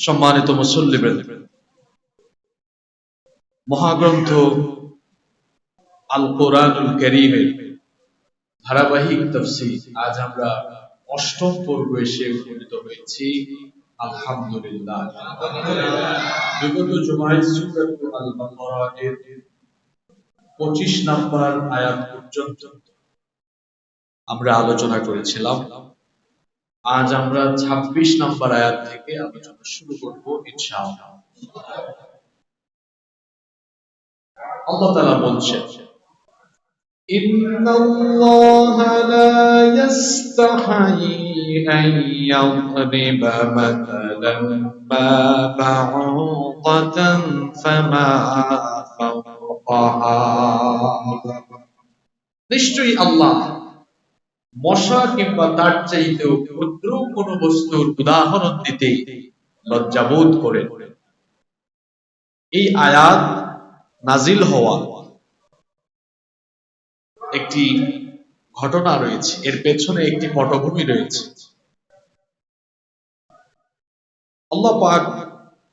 সম্মানিত মুসল্লিবৃন্দ, মহাগ্রন্থ আল কোরআনুল কারীমের ধারাবাহিক তাফসীর আজ আমরা অষ্টম পর্বে এসে উপনীত হয়েছি। আলহামদুলিল্লাহ। বিগত জুমায় সূরা আল বাকারা এর 25 নম্বর আয়াত পর্যন্ত আমরা আলোচনা করেছিলাম। আজ আমরা 26 নম্বর আয়াত থেকে আলোচনা শুরু করব ইনশাআল্লাহ। আল্লাহ তাআলা বলছেন, ইন্নাল্লাহা লা ইস্তাহয়ী আন ইয়াদরিবা মাতালান মা বা'উদাতান ফামা ফাওকাহা। নিশ্চয়ই আল্লাহ মশা কিংবা তার চাইতেও ক্ষুদ্র কোন বস্তুর উদাহরণ দিতে লজ্জাবোধ করেন। এই আয়াত নাজিল হওয়া একটি ঘটনা রয়েছে, এর পেছনে একটি পটভূমি রয়েছে। আল্লাহ পাক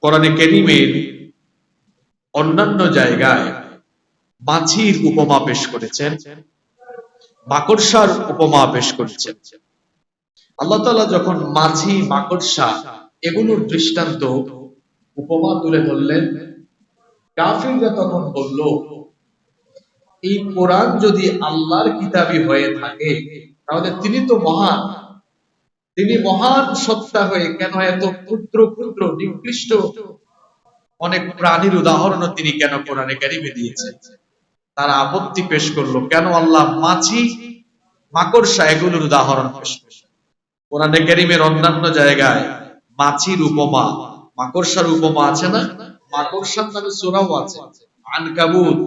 কোরআনে কারীমের অন্যান্য জায়গায় মাছির উপমা পেশ করেছেন, মাকড়সার উপমা পেশ করেছেন। আল্লাহ তাআলা যখন মাছি, মাকড়সা এগুলোর দৃষ্টান্ত উপমা তুলে ধরলেন, কাফিররা তখন বলল, এই কোরআন যদি আল্লাহর কিতাবই হয়ে থাকে তাহলে তিনি তো মহান, তিনি মহান সত্তা হয়ে কেন এত ক্ষুদ্র ক্ষুদ্র নিকৃষ্ট অনেক প্রাণীর উদাহরণ তিনি কেন কোরআনে কারীমে দিয়েছেন? তারা আপত্তি পেশ করলো, কেন আল্লাহ মাছি, মাকড়সা এগুলোর উদাহরণ পেশ করলেন? কোরআনে কারীমের অন্যান্য জায়গায় মাছির উপমা, মাকড়সার উপমা আছে না? মাকড়সার নামে সূরাও আছে, আনকাবুত,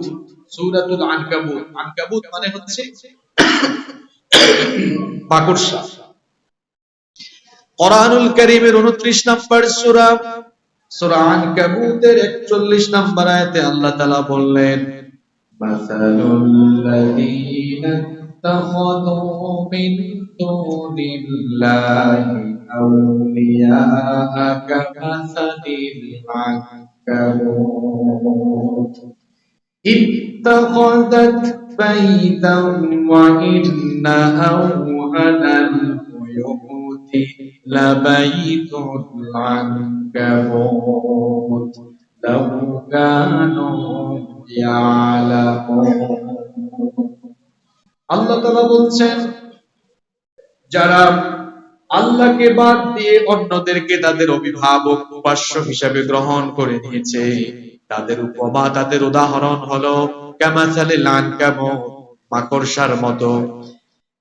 সূরাতুল আনকাবুত। আনকাবুত মানে হচ্ছে মাকড়সা। কোরআনুল কারীমের 29 নম্বর সূরা, সূরা আনকাবুতের 41 নম্বর আয়াতে আল্লাহ তাআলা বললেন, মাসালুল লাযীনা ইত্তাখাযু মিন দুনিল্লাহি আউলিয়া কামাসালিল আনকাবুত ইত্তাখাযাত বাইতান ওয়া ইন্না আওহানাল বুয়ুতি লাবাইতুল আনকাবুত লাউ কানু ইয়ালামুন। আল্লাহ তাআলা বলছেন, যারা আল্লাহকে বাদ দিয়ে অন্যদেরকে তাদের অভিভাবক, উপাস্য হিসেবে গ্রহণ করে নিয়েছে, তাদের উপমা, তাদের উদাহরণ হলো কামাসালিল আনকাবুত, মাকড়সার মতো।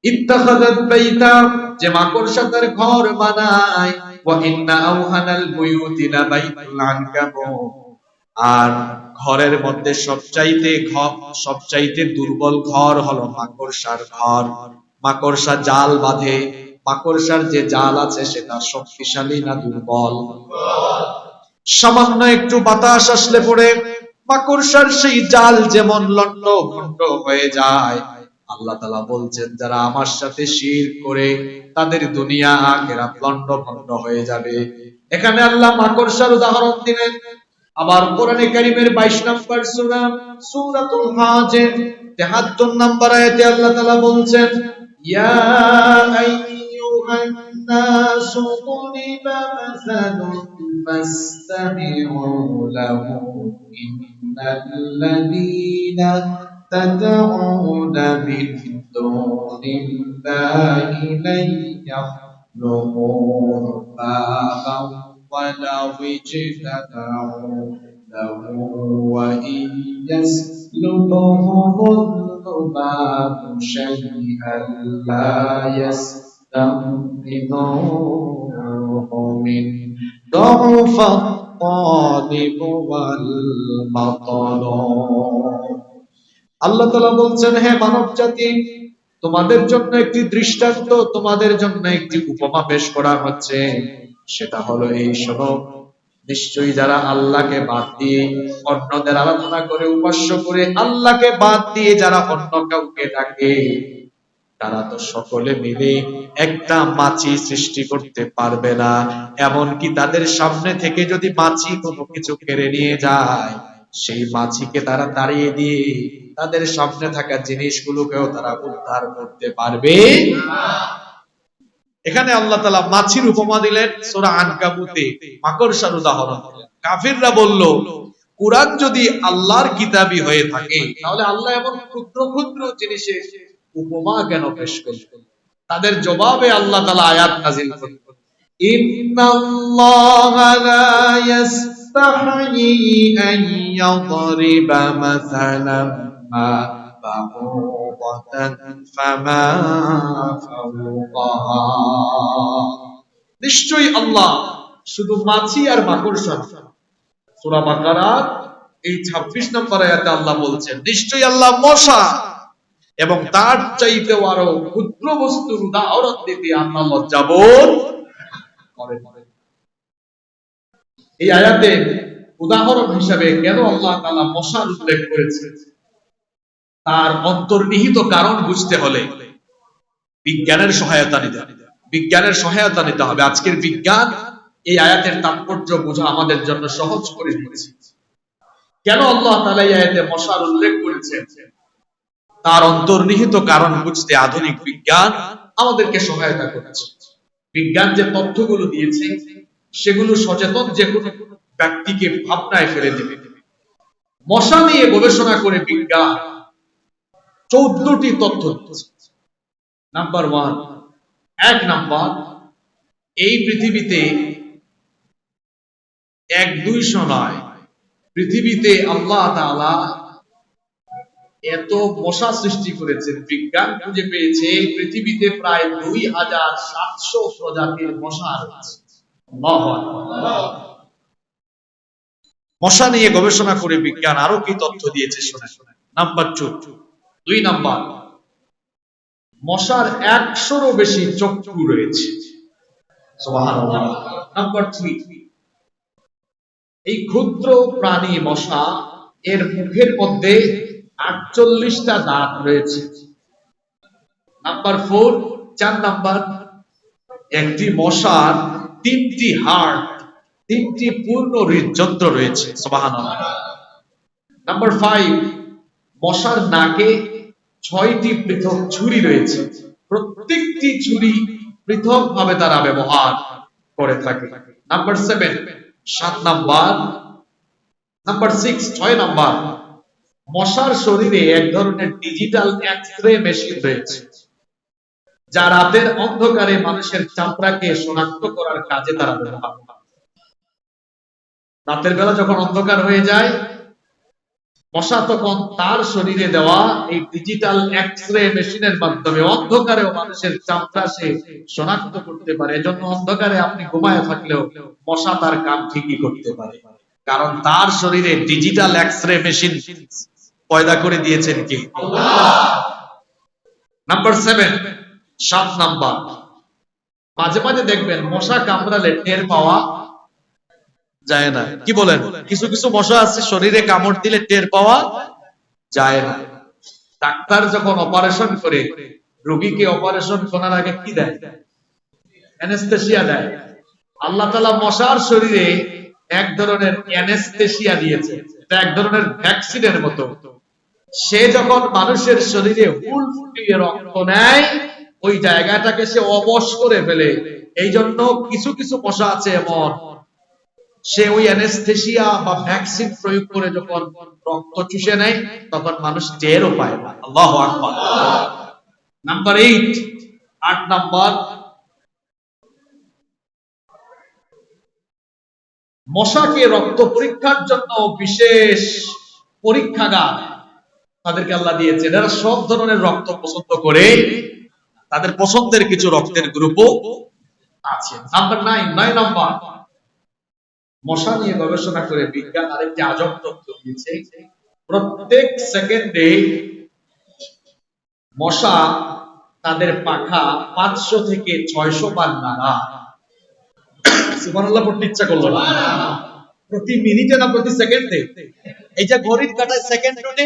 ইত্তাখাযাত বাইতা, যে মাকড়সা তার ঘর বানায়, ওয়া ইন্না আওহানাল বুয়ুতি লাবাইতুল আনকাবুত, আর ঘরের মধ্যে সবচাইতে দুর্বল ঘর হলো মাকড়সার ঘর। মাকড়সা জাল বাঁধে, মাকড়সার যে জাল আছে সেটা শক্তিশালী না দুর্বল? সামান্য একটু বাতাস আসলে পড়ে মাকড়সার সেই জাল যেমন লন্ড ভন্ড হয়ে যায়। আল্লাহ তাআলা বলছেন, যারা আমার সাথে শিরক করে তাদের দুনিয়া আখিরাত লন্ড ভন্ড হয়ে যাবে। এখানে আল্লাহ মাকড়সার উদাহরণ দিলেন। আবার কোরআনে কারীমের 22 নম্বর সূরা, সূরাতুল হাজের 73 নম্বর আয়াতে আল্লাহ তাআলা বলছেন, ইয়া আইয়ুহান নাসু দুরিবা মাসালুন ফাসতামিউ লাহু ইন্নাল্লাযীনা তাদউনা মিন দুনিল্লাহি লা ইয়াখলুকু বাবান ওয়ালাউ ইজতামাউ লাহু ওয়া ইয়াসলুবহুমুল যুবাবু শাইআন লা ইয়াসতামনিদুহু মিন দু'ফাত তালিব ওয়াল মাতলুব। আল্লাহ তাআলা বলছেন, হে মানব জাতি, তোমাদের জন্য একটি দৃষ্টান্ত, তোমাদের জন্য একটি উপমা পেশ করা হচ্ছে। সেটা হলো এই, শোনো, নিশ্চয়ই যারা আল্লাহকে বাদ দিয়ে অন্যদের আরাধনা করে, উপাস্য করে, আল্লাহকে বাদ দিয়ে যারা অন্য কাউকে ডাকে, তারা তো সকলে মিলে একটা মাছি সৃষ্টি করতে পারবে না। এমনকি তাদের সামনে থেকে যদি মাছি কোনো কিছু কেড়ে নিয়ে যায়, সেই মাছিকে তারা তাড়িয়ে দিয়ে তাদের সামনে থাকা জিনিসগুলোকেও তারা উদ্ধার করতে পারবে না। এখানে আল্লাহ তাআলা মাছির উপমা দিলেন, সূরা আনকাবুতে মাকড়সার উদাহরণ দিলেন। কাফিররা বলল, কুরআন যদি আল্লাহর কিতাবই হয়ে থাকে, তাহলে আল্লাহ এমন ক্ষুদ্র ক্ষুদ্র জিনিসের উপমা কেন পেশ করলেন? তাদের জবাবে আল্লাহ তাআলা আয়াত নাযিল করলেন, ইন্নাল্লাহা লা ইস্তাহয়ী আন ইয়াদরিবা মাসালাম মা বাউদাতান ফামা ফাওকাহা। নিশ্চয়ই আল্লাহ শুধু মাছি আর মাকড়সা। সূরা বাকারার এই 26 নম্বর আয়াতে আল্লাহ বলছেন, নিশ্চয়ই আল্লাহ মশা এবং তার চাইতেও আরো ক্ষুদ্র বস্তুর উদাহরণ দিতে আল্লাহ লজ্জাবোধ করেন। এই আয়াতে উদাহরণ হিসাবে কেন আল্লাহ তাআলা মশার উল্লেখ করেছেন, তার অন্তর্নিহিত কারণ বুঝতে হলে বিজ্ঞানের সহায়তা নিতে হবে। আজকের বিজ্ঞান এই আয়াতের তাৎপর্য বোঝা আমাদের জন্য সহজ করে দিয়েছে। কেন আল্লাহ তাআলা এই আয়াতে মশার উল্লেখ করেছেন, তার অন্তর্নিহিত কারণ বুঝতে আধুনিক বিজ্ঞান আমাদেরকে সহায়তা করেছে। বিজ্ঞান যে তথ্যগুলো দিয়েছে সেগুলো সচেতন যে কোনো ব্যক্তিকে ভাবনায় ফেলে দেবে। মশা নিয়ে গবেষণা করে বিজ্ঞান 14টি তথ্য দিয়েছে। নাম্বার 1, এই পৃথিবীতে 1-200 নয়, পৃথিবীতে আল্লাহ তাআলা এত মশা সৃষ্টি করেছেন। বিজ্ঞান খুঁজে পেয়েছে পৃথিবীতে প্রায় 2700 প্রজাতির মশা আছে। আল্লাহু আকবার। মশা নিয়ে গবেষণা করে বিজ্ঞান আরো কি তথ্য দিয়েছে শুনে। নাম্বার 2, মশার 100-এরও বেশি চক্ষু রয়েছে। সুবহানাল্লাহ। নাম্বার 3, এই ক্ষুদ্র প্রাণী মশা এর মুখের মধ্যে 48টা দাঁত রয়েছে। নাম্বার 4, একটি মশার 3টি হার্ট, 3টি পূর্ণ হৃদযন্ত্র রয়েছে। সুবহানাল্লাহ। নাম্বার 5, মশার নাকে 6টি পৃথক ছুরি রয়েছে। প্রত্যেকটি ছুরি পৃথক ভাবে তারা ব্যবহার করে থাকে। নাম্বার 7 নাম্বার 6 মশার শরীরে এক ধরনের ডিজিটাল এক্স-রে মেশিন রয়েছে, যা রাতের অন্ধকারে মানুষের চামড়াকে শনাক্ত করার কাজে তারা ব্যবহার করে। রাতের বেলা যখন অন্ধকার হয়ে যায়, মশা তখন তার শরীরে দেওয়া এই ডিজিটাল এক্স-রে মেশিনের মাধ্যমে অন্ধকারেও মানুষের চামড়া সে শনাক্ত করতে পারে। এজন্য অন্ধকারে আপনি ঘুমায় থাকলেও মশা তার কাম ঠিকই করতে পারে, কারণ তার শরীরে ডিজিটাল এক্স-রে মেশিন পয়দা করে দিয়েছেন কি আল্লাহ। নাম্বার 7 মাঝে মাঝে দেখবেন মশা কামড়ালে টের পাওয়া যায় না। কি বলেন? কিছু কিছু মশা আছে শরীরে কামড় দিলে টের পাওয়া যায় না। ডাক্তার যখন অপারেশন করে, রোগীকে অপারেশন করার আগে কি দেয়? অ্যানেস্থেসিয়া দেয়। আল্লাহ তাআলা মশার শরীরে এক ধরনের অ্যানেস্থেসিয়া দিয়েছে, এটা এক ধরনের ভ্যাকসিনের মতো। সে যখন মানুষের শরীরে হুল ফুটিয়ে রক্ত নেয়, ওই জায়গাটাকে সে অবশ করে ফেলে। এই জন্য কিছু কিছু মশা আছে এমন, সে ওই অ্যানেস্থেসিয়া বা ভ্যাকসিন প্রয়োগ করে যখন রক্ত চুষে নেয়, তখন মানুষ টেরও পায় না। আল্লাহু আকবার। নাম্বার 8, মশাকে রক্ত পরীক্ষার জন্য বিশেষ পরীক্ষাগার তাদেরকে আল্লাহ দিয়েছেন। এরা সব ধরনের রক্ত পছন্দ করে, তাদের পছন্দের কিছু রক্তের গ্রুপও আছে। নাম্বার 9, মশা নিয়ে গবেষণা করে বিজ্ঞান আরেকটি আজব তথ্য দিয়েছে। প্রত্যেক সেকেন্ডে মশা তাদের পাখা 500 থেকে 600 বার নাড়ায়। সুবহানাল্লাহ পড়তে ইচ্ছা করলো না। প্রতি মিনিটে না প্রতি সেকেন্ডে? এই যে ঘড়ির কাঁটায় সেকেন্ড টুনে,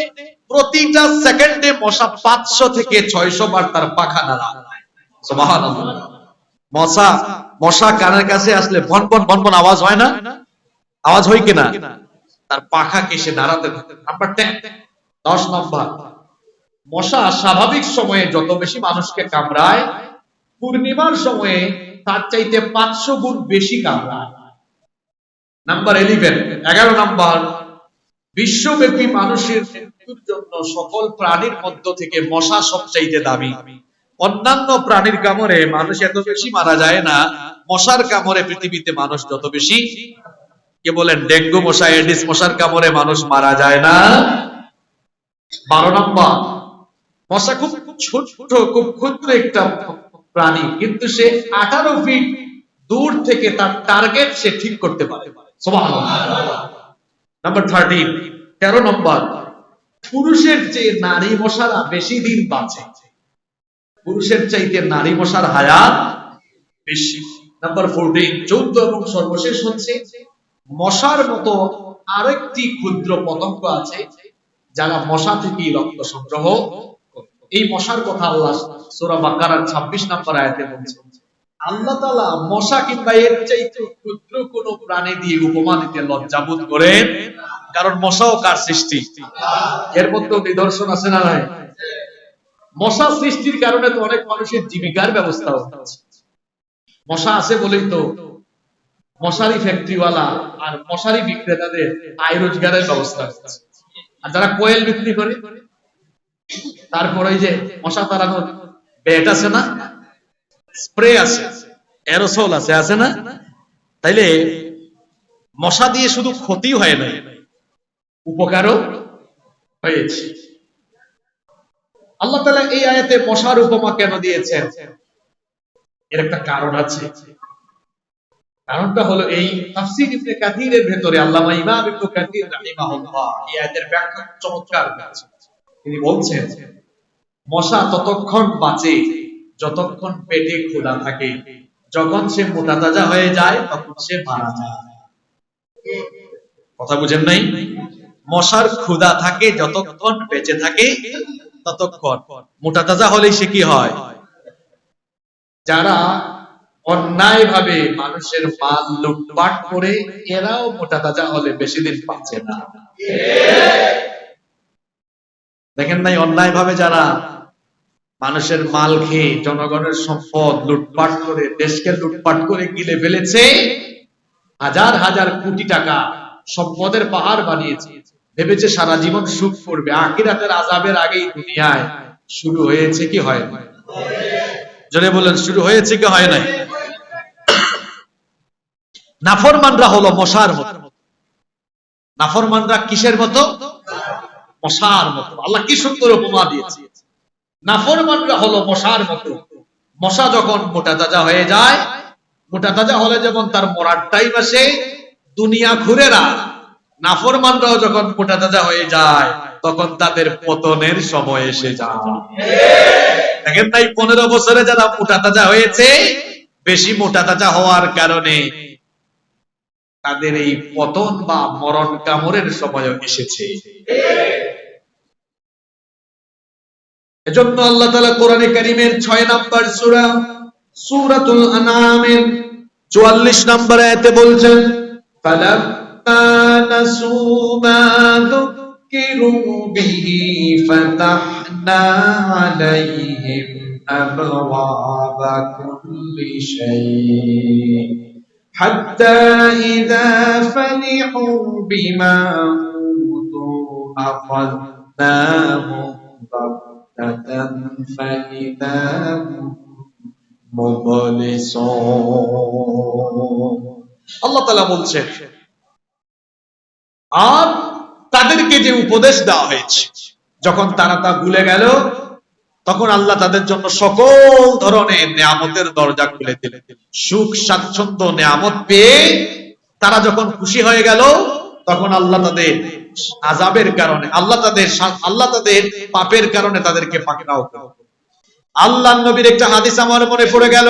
প্রতিটা সেকেন্ডে মশা 500 থেকে 600 বার তার পাখা নাড়া। সুবহানাল্লাহ। মশা কানের কাছে আসলে ভন ভন ভন ভন আওয়াজ হয় না? আওয়াজ হয় কিনা? তার পাখাকে সে নাড়াতে থাকে। নাম্বার 10, 10 নম্বর, মশা স্বাভাবিক সময়ে যত বেশি মানুষকে কামড়ায়, পূর্ণিমার সময়ে তার চাইতে 500 গুণ বেশি কামড়ায়। নাম্বার 11, 11 নম্বর, বিশ্বব্যাপী মানুষের মৃত্যুর জন্য সকল প্রাণীর মধ্য থেকে মশা সবচাইতে দামি। অন্যান্য প্রাণীর কামড়ে মানুষ এত বেশি মারা যায় না, মশার কামড়ে পৃথিবীতে মানুষ যত বেশি। কে বলেন ডেঙ্গু মশা, এডিস মশার কামড়ে মানুষ মারা যায় না? 12 নম্বর, মশা খুব ছোট, খুব ক্ষুদ্র একটা প্রাণী, কিন্তু সে 18 ফিট দূর থেকে তার টার্গেট সে ঠিক করতে পারে। সুবহানাল্লাহ। নাম্বার 13, 13 নম্বর, পুরুষের চেয়ে নারী মশারা বেশি দিন বাঁচে। পুরুষের চাইতে নারী মশার হায়াত বেশি। নাম্বার 14, 14 এবং সর্বশেষ হচ্ছে, মশার মতো আরেকটি ক্ষুদ্র পতঙ্গ আছে যারা মশা থেকে রক্ত সংগ্রহ করে। এই মশার কথা আল্লাহ সূরা বাকারার 26 নম্বর আয়াতে বলছেন। আল্লাহ তাআলা মশা কিংবা এর চাইতে ক্ষুদ্র কোন প্রাণী দিয়ে উপমা দিতে লজ্জাবোধ করেন, কারণ মশাও কার সৃষ্টি? এর মধ্যে নিদর্শন আছে না নাই? মশা সৃষ্টির কারণে তো অনেক মানুষের জীবিকার ব্যবস্থা হচ্ছে। মশা আছে বলেই তো মশারি ফ্যাক্টরিওয়ালা আর মশারি বিক্রেতাদের আয় রোজগারের ব্যবস্থা হচ্ছে। আর যারা কোয়েল বিক্রি করে, তারপরে যে মশা তাড়ানোর ব্যাট আছে না, স্প্রে আছে, অ্যারোসল আছে, আছে না? তাইলে মশা দিয়ে শুধু ক্ষতি হয় না, উপকারও হয়েছে। আল্লাহ তাআলা এই আয়াতে মশার উপমা কেন দিয়েছেন, এর একটা কারণ আছে। কারণটা হলো এই তাফসীর ইবনে কাসিরের ভেতরে আল্লামা ইমাম ইবনে কাসির রাহিমাহুল্লাহ এই আয়াতের ব্যাখ্যা চমৎকার করেছেন। তিনি বলছেন, মশা ততক্ষণ বাঁচে যতক্ষণ পেটে ক্ষুধা থাকে, যখন সে মোটা তাজা হয়ে যায় তখন সে মারা যায়। কথা বুঝেন নাই? মশার ক্ষুধা থাকে যতক্ষণ বেঁচে থাকে ততক্ষণ, মোটা তাজা হলেই সে কি হয়? যারা অন্যায় ভাবে মানুষের মাল লুটপাট করে, এরাও মোটা তাজা হলে বেশি দিন বাঁচে না। দেখেন নাই, অন্যায় ভাবে যারা মানুষের মাল খেয়ে জনগণের সম্পদ লুটপাট করে, দেশকে লুটপাট করে গিলে ফেলেছে, হাজার হাজার কোটি টাকা সম্পদের পাহাড় বানিয়েছে, ভেবেছে সারা জীবন সুখ করবে, আখিরাতের আযাবের আগেই দুনিয়ায় শুরু হয়েছে কি হয় না? জোরে বলেন, শুরু হয়েছে কি হয় নাই? নাফরমানরা হলো মশার মতো। নাফরমানরা কিসের মতো? মশার মতো। আল্লাহ কি সুন্দর উপমা দিয়েছে। নাফরমানরা হলো মশার মতো। মশা যখন মোটা তাজা হয়ে যায়, মোটা তাজা হলে যেমন তার মরার টাইম আসে, দুনিয়া ঘুরে না, নাফরমানরাও যখন মোটা তাজা হয়ে যায় তখন তাদের পতনের সময় এসে যায়। দেখেন তাই 15 বছরে যারা মোটা তাজা হয়েছে, বেশি মোটা তাজা হওয়ার কারণে তাদের এই পতন বা মরণ কামড়ের সময় এসেছে। এজন্য আল্লাহ তাআলা কোরআনে কারীমের 6 নম্বর সূরা সূরাতুল আনআমের 44 নম্বর আয়াতে বলছেন, ফালাম্মা নাসু মা যুকিরু বিহি ফাতাহনা আলাইহিম আবওয়াবা কুল্লি শাই হাত্তা ইযা ফারিহু বিমা উতু আখাযনাহুম فإذا مبلسون। আল্লাহ তাআলা বলছেন, আর তাদেরকে যে উপদেশ দেওয়া হয়েছে, যখন তারা তা ভুলে গেল, তখন আল্লাহ তাদের জন্য সকল ধরনের নিয়ামতের দরজা খুলে দিলেন। সুখ স্বাচ্ছন্দ্য নিয়ামত পেয়ে তারা যখন খুশি হয়ে গেল, তখন আল্লাহ তাদের আযাবের কারণে, আল্লাহ তাদের পাপের কারণে তাদেরকে পাকড়াও করল। আল্লাহর নবীর একটা হাদিস আমার মনে পড়ে গেল।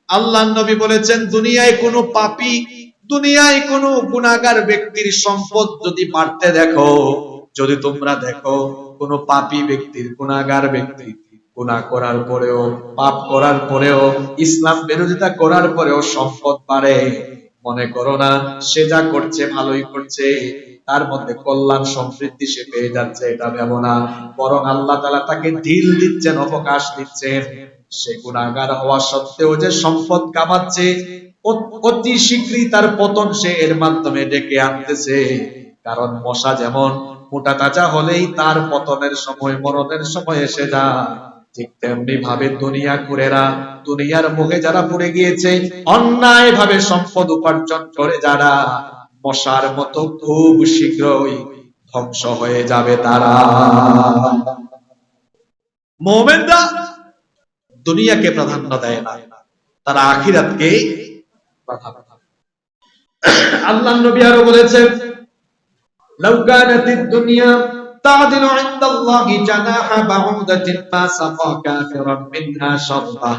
আল্লাহর নবী বলেছেন, দুনিয়ায় কোনো পাপী দুনিয়ায় কোনো গুনাহগার ব্যক্তির সম্পদ যদি বাড়তে দেখো, যদি তোমরা দেখো কোনো পাপী ব্যক্তির, গুনাহগার ব্যক্তি গুনাহ করার পরেও, পাপ করার পরেও, ইসলাম বিরোধিতা করার পরেও সম্পদ বাড়ে, মনে করো না সে যা করছে ভালোই করছে, তার মধ্যে কল্যাণ সমৃদ্ধি সে পেয়ে যাচ্ছে, এটা ভেবো না। বরং আল্লাহ তাআলা তাকে ঢিল দিচ্ছেন, অবকাশ দিচ্ছেন। সে গুনাহগার হওয়া সত্ত্বেও যে সম্পদ কামাচ্ছে, অতি শীঘ্রই তার পতন সে এর মাধ্যমে ডেকে আনতেছে। কারণ মশা যেমন মোটা তাজা হলেই তার পতনের সময়, মরণের সময় এসে যায়, ঠিক তেমনি ভাবে দুনিয়া ঘুরেরা, দুনিয়ার মুখে যারা পড়ে গিয়েছে, অন্যায় ভাবে সম্পদ উপার্জন করে যারা, মশার মতো খুব শীঘ্রই ধ্বংস হয়ে যাবে তারা। মুমিনরা দুনিয়াকে প্রাধান্য দেয় না, তারা আখিরাতকে প্রাধান্য দেয়। আল্লাহর নবী আরো বলেছেন, লাউ কানাতিদ দুনিয়া তা'দিলু ইনদাল্লাহি জানাহা বাউদাতিন মা সাফা কাফিরান মিনহা শাররা।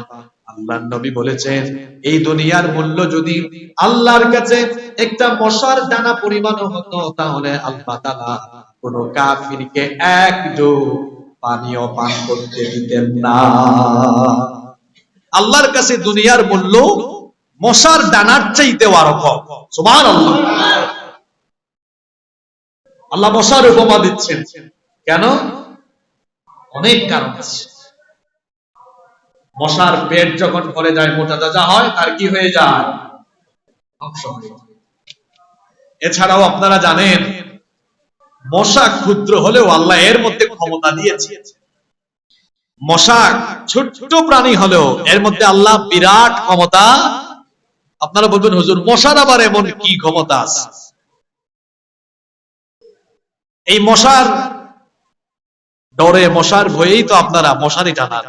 আল্লাহর নবী বলেছেন, এই দুনিয়ার মূল্য যদি আল্লাহর কাছে একটা মশার দানা পরিমাণ হতো, তাহলে আল্লাহ তাআলা কোন কাফিরকে এক ঢোক পানিও পান করতে দিতেন না। আল্লাহর কাছে দুনিয়ার মূল্য মশার দানার চাইতেও আরো কম। সুবহানাল্লাহ। আল্লাহ মশার উপমা দিচ্ছেন কেন? অনেক কারণ আছে। মশার পেট যখন ভরে যায়, মোটা তাজা হয়, তার কি হয়ে যায়? ধ্বংস হয়ে যায়। এছাড়াও আপনারা জানেন, মশা ক্ষুদ্র হলেও আল্লাহ এর মধ্যে ক্ষমতা দিয়েছে। মশা ছোট্ট প্রাণী হলেও এর মধ্যে আল্লাহ বিরাট ক্ষমতা। আপনারা বলবেন, হুজুর মশার আবার এমন কি ক্ষমতা আছে? এই মশার ডরে, মশার ভয়েই তো আপনারা মশারি টানান।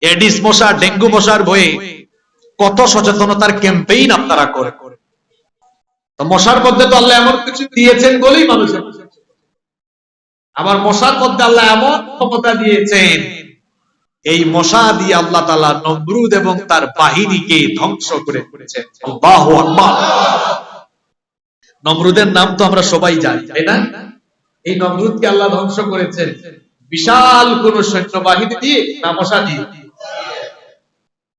এডিস মশা, ডেঙ্গু মশার ভয়ে কত সচেতনতার ক্যাম্পেইন আপনারা করে। তো মশার মধ্যে তো আল্লাহ এমন কিছু দিয়েছেন বলেই মানুষের, আবার মশার মধ্যে আল্লাহ এমন ক্ষমতা দিয়েছেন, এই মশা দিয়ে আল্লাহ তাআলা নমরুদ এবং তার বাহিনীকে ধ্বংস করে দিয়েছেন। আল্লাহু আকবার। নমরুদের নাম তো আমরা সবাই জানি, তাই না? এই নমরুদকে আল্লাহ ধ্বংস করেছেন বিশাল কোন সৈন্যবাহিনী দিয়ে না মশা দিয়ে?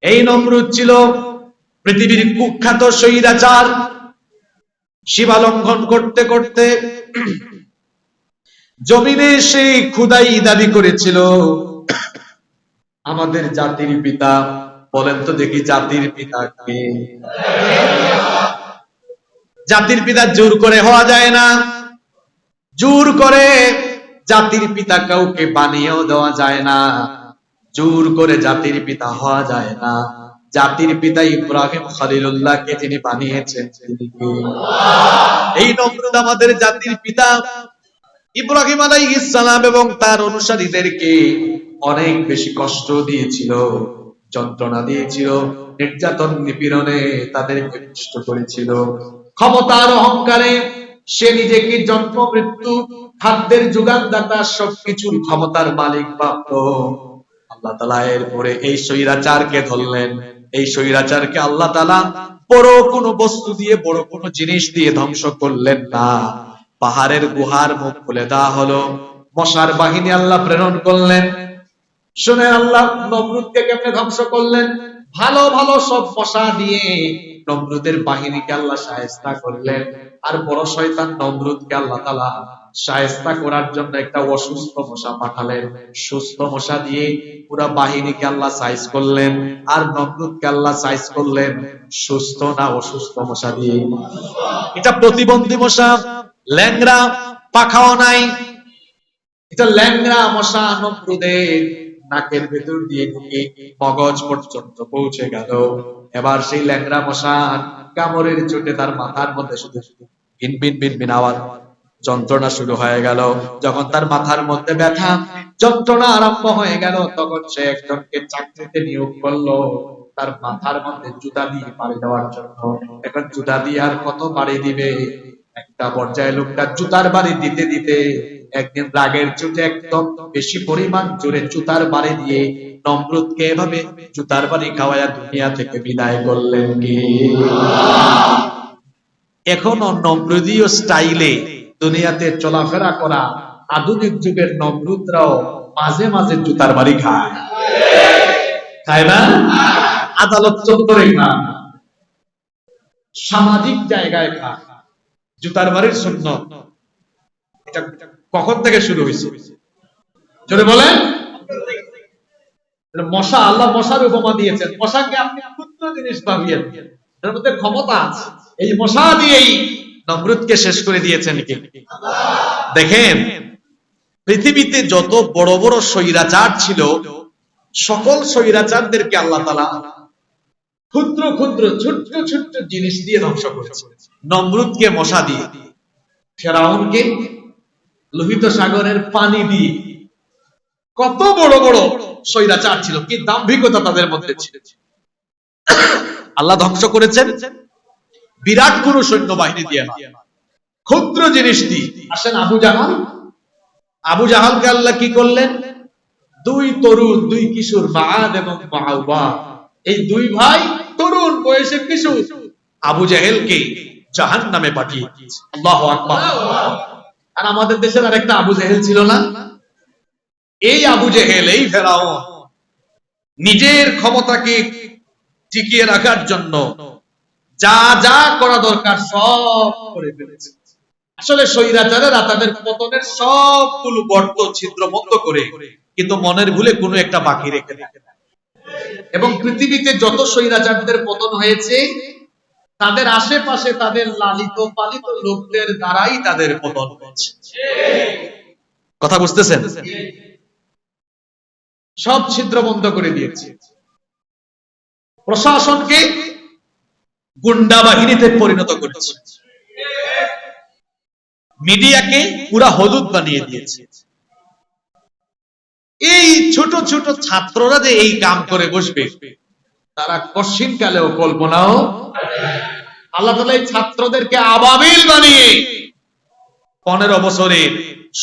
এই নমরুদ ছিল পৃথিবীর কুখ্যাত স্বৈরাচার। সীমা লঙ্ঘন করতে করতে জমিনে সে খুদাই দাবি করেছিল। আমাদের জাতির পিতা, বলেন তো দেখি জাতির পিতা কে? জাতির পিতা জোর করে হওয়া যায় না, জোর করে জাতির পিতা কাউকে বানিয়েও দেওয়া যায় না, জোর করে জাতির পিতা হওয়া যায় না। জাতির পিতা ইব্রাহিম খলিলুল্লাহকে যিনি বানিয়েছেন তিনি কে? এই নমরুদ আমাদের জাতির পিতা। ইব্রাহিম আলাইহিস সালাম এবং তার অনুসারীদেরকে অনেক বেশি কষ্ট দিয়েছিল, যন্ত্রণা দিয়েছিল, নির্যাতন নিপীড়নে তাদেরকে কষ্ট করেছিল। ক্ষমতার অহংকারে সে নিজেকে জন্ম মৃত্যু, খাদ্যের যোগানদাতা, সবকিছুর ক্ষমতার মালিক ভাবত। আল্লাহ তাআলা এরপরে এই স্বৈরাচারকে ধরলেন। এই স্বৈরাচারকে আল্লাহ তাআলা বড় কোনো বস্তু দিয়ে, বড় কোনো জিনিস দিয়ে ধ্বংস করলেন না। পাহাড়ের গুহার মুখ খুলে দেওয়া হলো, মশার বাহিনী আল্লাহ প্রেরণ করলেন। শুনে আল্লাহ নমরুদকে কেমনে ধ্বংস করলেন? ভালো ভালো সব মশা দিয়ে নমরুদের বাহিনীকে আল্লাহ শায়েস্তা করলেন। আর বড় শয়তান নমরুদকে আল্লাহ তাআলা শায়েস্তা করার জন্য একটা অসুস্থ মশা পাঠালেন। সুস্থ মশা দিয়ে পুরো বাহিনীকে আল্লাহ সাইজ করলেন, আর নমরুদকে আল্লাহ সাইজ করলেন সুস্থ না অসুস্থ মশা দিয়ে। এটা প্রতিবন্ধী মশা, ল্যাংড়া, পাখাও নাই। এটা ল্যাংড়া মশা নমরুদের নাকের ভেতর দিয়ে ঢুকে মগজ পর্যন্ত পৌঁছে গেল। এবার সেই ল্যাংড়া মশার কামড়ের চোটে তার মাথার মধ্যে শুধু ভিন ভিন ভিন আওয়াজ, যন্ত্রণা শুরু হয়ে গেল। যখন তার মাথার মধ্যে ব্যথা, যন্ত্রণা আরম্ভ হয়ে গেল, তখন সে একজনকে চাকরিতে নিয়োগ করলো তার মাথার মধ্যে জুতা দিয়ে পাড়ি দেওয়ার জন্য। এখন জুতা দিয়ে আর কত বাড়ি দিবে? একটা পর্যায়ে লোকটা জুতার বাড়ি দিতে দিতে একদিন রাগের চোটে একদম বেশি পরিমাণ জোরে জুতার বাড়ি দিয়ে নমরুদকে এভাবে জুতার বাড়ি খাওয়ায়া দুনিয়া থেকে বিদায় করলেন। কি এখনো নমরুদীয় স্টাইলে দুনিয়াতে চলাফেরা করা আধুনিক যুগের নমরুদরাও মাঝে মাঝে জুতার বাড়ি খায়, খায় না? আদালত চত্বরে খায়, সামাজিক জায়গায় খায়, জুতার বাড়ির সুন্নাত। এটা কখন থেকে শুরু হয়েছে? জোরে বলেন। মশা, আল্লাহ মশার উপমা দিয়েছেন। মশাকে আপনি ক্ষুদ্র জিনিস ভাবিয়েন, এর মধ্যে ক্ষমতা আছে। এই মশা দিয়েই নমরুদকে শেষ করে দিয়েছেন কে? দেখেন, পৃথিবীতে যত বড় বড় স্বৈরাচার ছিল, সকল স্বৈরাচারদেরকে আল্লাহ তাআলা ক্ষুদ্র ক্ষুদ্র ছোট্ট ছোট্ট জিনিস দিয়ে ধ্বংস করেছে। নমরুদকে মশা দিয়ে, ফেরাউনকে লোহিত সাগরের পানি দিয়ে। কত বড় বড় স্বৈরাচার ছিল, কি দাম্ভিকতা তাদের মধ্যে ছিল। আল্লাহ ধ্বংস করেছেন বিরাট কোনো সৈন্যবাহিনী দিয়ে না, ক্ষুদ্র জিনিস দিয়ে। আসেন আবু জাহাল, আবু জাহালকে আল্লাহ কি করলেন? দুই তরুণ, দুই কিশোর, মাআদ এবং মাআওয়া, এই দুই ভাই তরুণ বয়সে কিশোর, আবু জাহেলকে জাহান্নামে পাঠিয়ে দিয়েছে। আল্লাহু আকবার। আর আমাদের দেশের আরেকটা আবু জাহেল ছিল না? এই আবু জেহেল, এই ফেরাউন নিজের ক্ষমতাকে টিকিয়ে রাখার জন্য যা যা করা দরকার সব করে ফেলেছে। আসলে স্বৈরাচারেরা তাদের পতনের সবগুলো গর্ত ছিদ্র বন্ধ করে, কিন্তু মনের ভুলে কোনো একটা বাকি রেখে দেয়। এবং পৃথিবীতে যত স্বৈরাচারদের পতন হয়েছে, তাদের আশেপাশে তাদের লালিত পালিত লোকদের দ্বারাই তাদের পতন হয়েছে। কথা বুঝতেছেন? সব ছিদ্র বন্ধ করে দিয়েছে, প্রশাসনকে গুন্ডা বাহিনীতে পরিণত করেছে, মিডিয়াকে পুরা হলুদ বানিয়ে দিয়েছে। এই ছোট ছোট ছাত্ররা যে এই কাম করে বসবে, তারা কশিন কালেও কল্পনাও। আল্লাহ তাআলা এই ছাত্রদেরকে আবাবিল বানিয়ে 15 বছরের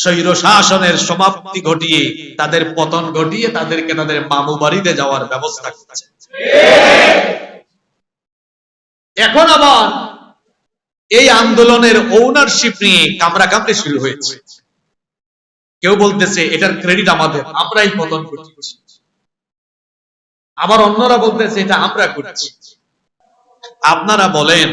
স্বৈর শাসনের সমাপ্তি ঘটিয়ে, তাদের পতন ঘটিয়ে, তাদেরকে তাদের মামু বাড়িতে যাওয়ার ব্যবস্থা করছে। এখন আবার এই আন্দোলনের ওনারশিপ নিয়ে কামড়াকামড়ি শুরু হয়েছে। কেউ বলতেছে এটার ক্রেডিট আমাদের, আমরাই পতন ঘটিয়েছি। আবার অন্যরা বলতেছে এটা আমরা করছি। আপনারা বলেন,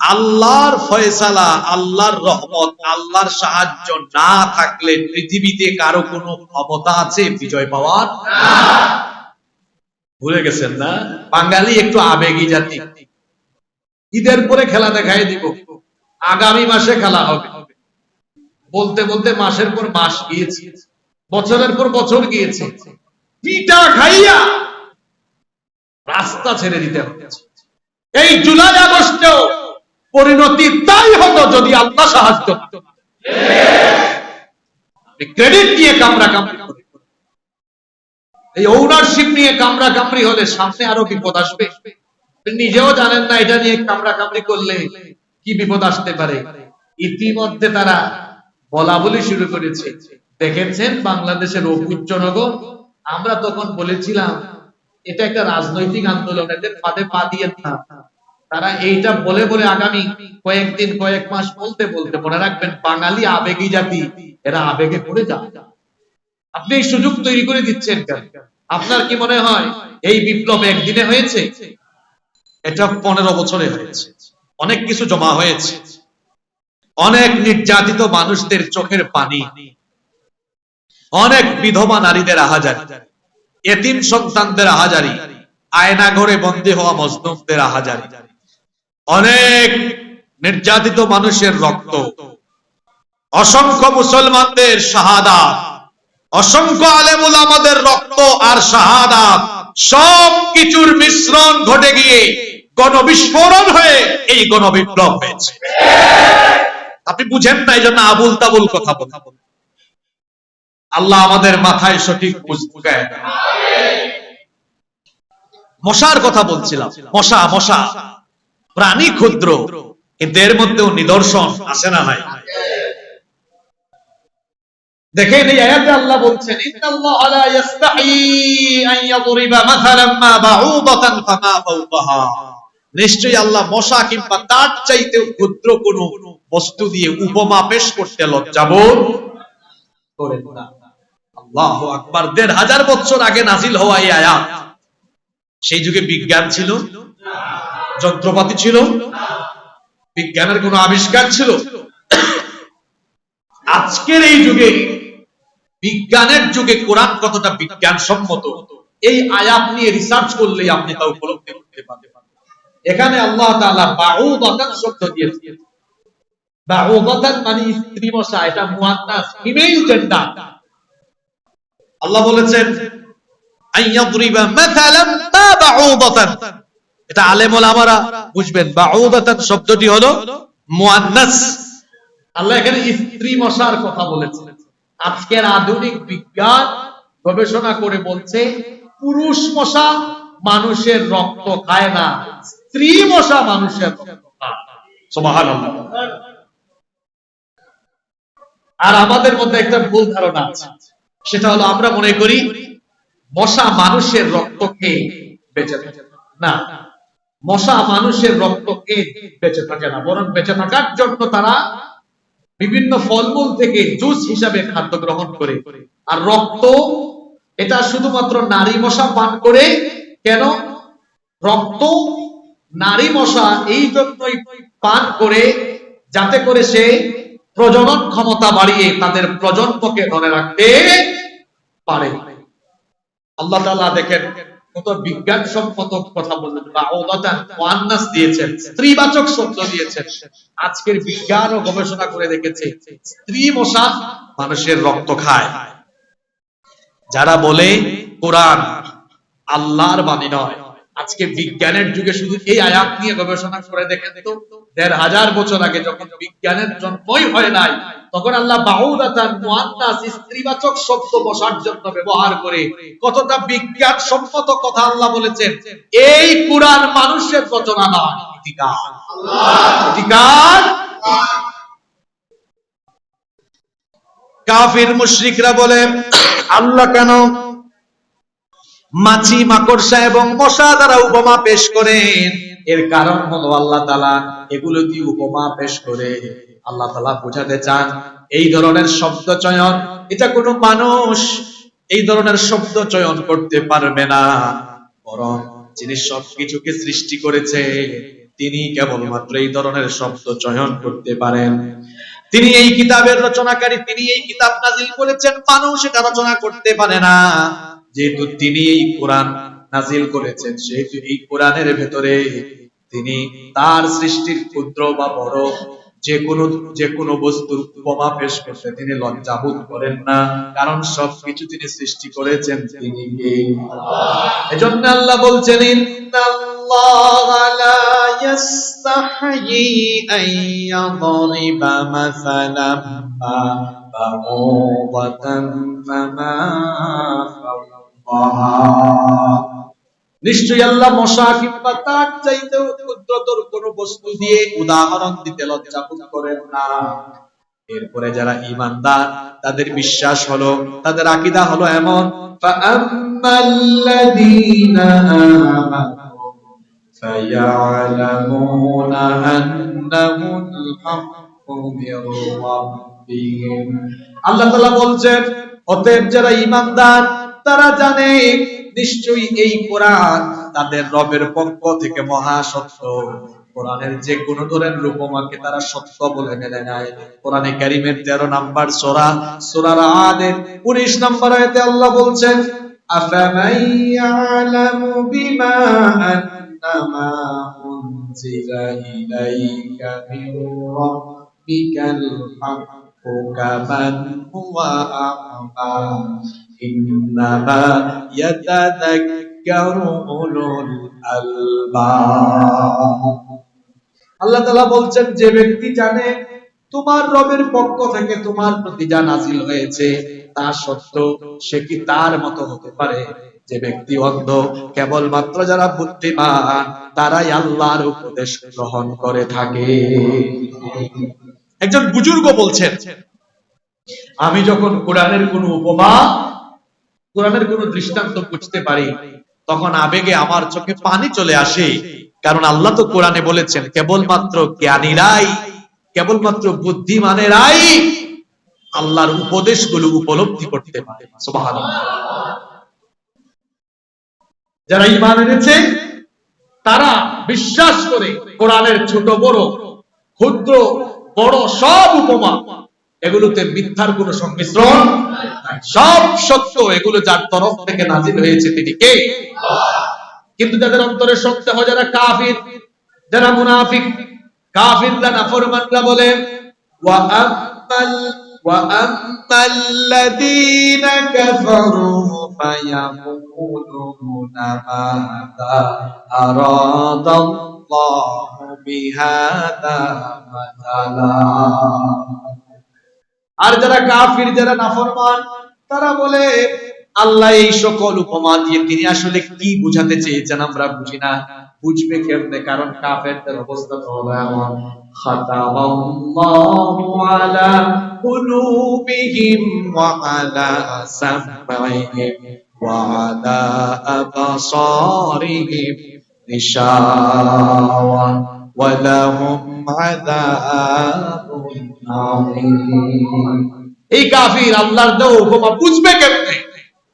আল্লাহর ফয়সালা, আল্লাহর রহমত, আল্লাহর সাহায্য না থাকলে পৃথিবীতে কারো কোনো ক্ষমতা আছে বিজয় পাওয়ার? ভুলে গেছেন না? বাঙালি একটু আবেগী জাতি। ঈদের পরে খেলা দেখাই দিব, আগামী মাসে খেলা হবে বলতে বলতে মাসের পর মাস গিয়েছে, বছরের পর বছর গিয়েছে। পিঠা খাইয়া রাস্তা ছেড়ে দিতে হচ্ছে। এই জুলাই আগস্টেও পরিণতি তাই হতো যদি আল্লাহ সাহায্য করতেন। ক্রেডিট নিয়ে কামড়া কামড়ি, এই ওনারশিপ নিয়ে কামড়া কামড়ি হলে সামনে আরো বিপদ আসবে। নিজেও জানেন না এটা নিয়ে কামড়া কামড়ি করলে কি বিপদ আসতে পারে। ইতিমধ্যে তারা বলা বলি শুরু করেছে। দেখেছেন বাংলাদেশের অভুজ জনগণ, আমরা তখন বলেছিলাম এটা একটা রাজনৈতিক আন্দোলন, এদের ফাঁদে পা দিয়ে না। তারা এইটা বলে বলে আগামী কয়েকদিন কয়েক মাস বলতে বলতে, মনে রাখবেন বাঙালি আবেগী জাতি, এরা আবেগে পড়ে যায়। আপনি এই সুযোগ তৈরি করে দিচ্ছেন কেন? আপনার কি মনে হয় এই বিপ্লব একদিনে হয়েছে? এটা 15 বছরে হয়েছে। অনেক কিছু জমা হয়েছে, অনেক নির্যাতিত মানুষদের চোখের পানি, অনেক বিধবা নারীদের আহাজারি, এতিম সন্তানদের আহাজারি, আয়না ঘরে বন্দী হওয়া মজলুমদের আহাজারি, অনেক নির্যাতিত মানুষের রক্ত, অসংখ্য মুসলমানদের শাহাদাত, অসংখ্য আলেম উলামাদের রক্ত আর শাহাদাত, সব কিছুর মিশ্রণ ঘটে গিয়ে গণবিস্ফোরণ হয়ে এই গণবিপ্লব হয়েছে। আপনি বুঝেন না, এই জন্য আবুল তাবুল কথা বলেন। আল্লাহ আমাদের মাথায় সঠিক বুঝ ঢুকায় দেন। মশার কথা বলছিলাম। মশা, মশা প্রাণী ক্ষুদ্র, কিন্তু এর মধ্যেও নিদর্শন আছে না নাই? দেখেন এই আয়াতে আল্লাহ বলছেন, ইন্নাল্লাহা লা ইস্তাহি আন ইয়াদরিবা মাসালান মা বাউদাতান ফামা ফাওকাহা নিশ্চয়ই আল্লাহ মশা কিংবা তার চাইতে ক্ষুদ্র কোন বস্তু দিয়ে উপমা পেশ করতে লজ্জাবোধ করেন না। আল্লাহু আকবার। ১৫০০ বছর আগে নাজিল হওয়া এই আয়াত। সেই যুগে বিজ্ঞান ছিল, যন্ত্রপাতি ছিল, বিজ্ঞানের কোন আবিষ্কার ছিল? আজকের এই যুগে, বিজ্ঞানের যুগে কোরআন কতটা বিজ্ঞানসম্মত, এই আয়াত নিয়ে রিসার্চ করলেই আপনি তা উপলব্ধি করতে পারবেন। এখানে আল্লাহ তাআলা বাউদাতান শব্দ দিয়েছেন। বাউদাতান মানে স্ত্রী মশা, এটা মুয়ান্নাস, ফিমেল জেন্ডার। আল্লাহ বলেছেন আইয়াদরিবা মাসালাম মা বাউদাতান, এটা আলেম ওলামারা বুঝবেন। বাউদাতান শব্দটি হলো মুয়ান্নাস। আল্লাহ এখানে স্ত্রী মশার কথা বলেছেন। আজকের আধুনিক বিজ্ঞান গবেষণা করে বলছে পুরুষ মশা মানুষের রক্ত খায় না, স্ত্রী মশা মানুষের রক্ত খায়। সুবহানাল্লাহ। আর আমাদের মধ্যে একটা ভুল ধারণা আছে, সেটা হলো আমরা মনে করি মশা মানুষের রক্ত খেয়ে বেঁচে থাকে। না, মশা মানুষের রক্ত খেয়ে বেঁচে থাকে না, বরং বেঁচে থাকার জন্য তারা বিভিন্ন ফলমূল থেকে জুস হিসাবে খাদ্য গ্রহণ করে। আর রক্ত এটা শুধুমাত্র নারী মশা পান করে। কেন? রক্ত নারী মশা এই জন্যই পান করে যাতে করে সে প্রজনন ক্ষমতা বাড়িয়ে তাদের প্রজন্মকে ধরে রাখতে পারে। আল্লাহ তাআলা দেখেন কত বিজ্ঞানসম্মত কথা বললেন। বাউদাতান মুয়ান্নাস দিয়েছেন, স্ত্রীবাচক শব্দ দিয়েছেন। আজকের বিজ্ঞান ও গবেষণা করে দেখেছে স্ত্রী মশা মানুষের রক্ত খায়। যারা বলে কোরআন আল্লাহর বাণী নয়, আজকে বিজ্ঞানের যুগে শুধু এই আয়াত নিয়ে গবেষণা করে দেখেন তো ১৫০০ বছর আগে যখন বিজ্ঞানের জন্মই হয় নাই, তখন আল্লাহ বাউদাতান মুয়ান্নাস স্ত্রীবাচক শব্দ বসার জন্য ব্যবহার করে কতটা বিজ্ঞানসম্মত কথা আল্লাহ বলেছেন। এই কুরআন মানুষের রচনা নয়, ইতিকার। ইতিকার। কাফির মুশরিকরা বলে আল্লাহ কেন মাছি, মাকড়সা এবং মশা দ্বারা উপমা পেশ করেন? এর কারণ হলো আল্লাহ তাআলা এগুলো দিয়ে উপমা পেশ করে আল্লাহ তাআলা বোঝাতে চান এই ধরনের শব্দ চয়ন, এটা কোনো মানুষ এই ধরনের শব্দ চয়ন করতে পারবে না, বরং যিনি সবকিছুকে সৃষ্টি করেছে তিনি কেবলমাত্র এই ধরনের শব্দ চয়ন করতে পারেন। তিনি এই কিতাবের রচনাকারী, তিনি এই কিতাব নাজিল করেছেন, মানুষ এটা রচনা করতে পারে না। যেহেতু তিনি এই কোরআন নাজিল করেছেন, সেহেতু এই কোরআনের ভেতরে তিনি তার সৃষ্টির ক্ষুদ্র বা বড় যে কোনো বস্তুর উপমা পেশ করতে তিনি লজ্জা বোধ করেন না, কারণ সবকিছু তিনি সৃষ্টি করেছেন তিনি কে? এজন্য আল্লাহ বলছেন ইন্নাল্লাহা লা ইয়াস্তাহয়ি আন ইয়াদরিবা মাসালাম মা বাউদাতান ফামা ফাওকাহা। নিশ্চয়ই আল্লাহ মশা কিংবা তার চাইতেও ক্ষুদ্রতর কোন বস্তু দিয়ে উদাহরণ দিতে লজ্জা বোধ করেন না। এরপরে যারা ঈমানদার তাদের বিশ্বাস হলো, তাদের আকীদা হলো এমন, ফাআম্মাল্লাযীনা আমানু ফায়া'লামুনা আন্নাহুল হাক্কু মির রাব্বিহিম। আল্লাহ তাআলা বলছেন অতএব যারা ঈমানদার তারা জানে নিশ্চয়ই এই কোরআন তাদের রবের পক্ষ থেকে মহা সত্য। কোরআনের যে কোন ধরনের উপমাকে তারা সত্য বলে মেনে নেয়। কোরআনে কারীমের 13 নম্বর সূরা সূরা আদের 19 নম্বর আয়াতে আল্লাহ বলছেন আফামান ইয়ালামু বিমা আন্নামা উনজিলা ইলাইকা মির রাব্বিকাল হাক্কু কামান হুয়া আ'মা ইন্নামা ইয়াতাযাক্কারু উলুল আলবাব। আল্লাহ তাআলা বলছেন যে ব্যক্তি জানে তোমার রবের পক্ষ থেকে তোমার প্রতি যা নাযিল হয়েছে তা সত্য, সে কি তার মতো হতে পারে? যে ব্যক্তি অন্ধ, কেবলমাত্র যারা বুদ্ধিমান তারাই আল্লাহর উপদেশ গ্রহণ করে থাকে। একজন বুজুর্গ বলছেন আমি যখন কোরআনের কোন উপমা, কোরআনের কোন দৃষ্টান্ত বুঝতে পারি, তখন আবেগে আমার চোখে পানি চলে আসে। কারণ আল্লাহ তো কোরআনে বলেছেন কেবলমাত্র জ্ঞানীরাই, কেবলমাত্র বুদ্ধিমানেরাই আল্লাহর উপদেশগুলো উপলব্ধি করতে পারে। সুবহানাল্লাহ। যারা ঈমান এনেছে তারা বিশ্বাস করে কোরআনের ছোট বড়, ক্ষুদ্র বড় সব উপমা, এগুলোতে মিথ্যার কোনো সংমিশ্রণ নাই, সব সত্য, এগুলো যার তরফ থেকে নাজিল হয়েছে তিনি কে? কিন্তু যাদের অন্তরে সন্দেহ, যারা কাফির, যারা মুনাফিক, কাফিররা নাফরমানরা বলে وَأَمَّا الَّذِينَ كَفَرُوا فَيَقُولُونَ مَاذَا أَرَادَ اللَّهُ بِهَذَا مَثَلًا। আর যারা কাফির, যারা নাফরমান, তারা বলে আল্লাহ এই সকল উপমা দিয়ে তিনি আসলে কি বুঝাতে চেয়েছেন আমরা বুঝি না। বুঝবে কেমনে? কারণ কাফেরদের অবস্থা তো হলো এমন, খাতামাল্লাহু আলা কুলুবিহিম ওয়া আলা সামঈহিম ওয়া আলা আবসারিহিম গিশাওয়া ওয়া লাহুম আযাবুন আযীম। এই কাফির আল্লাহর দেওয়া উপমা বুঝবে কেমনে?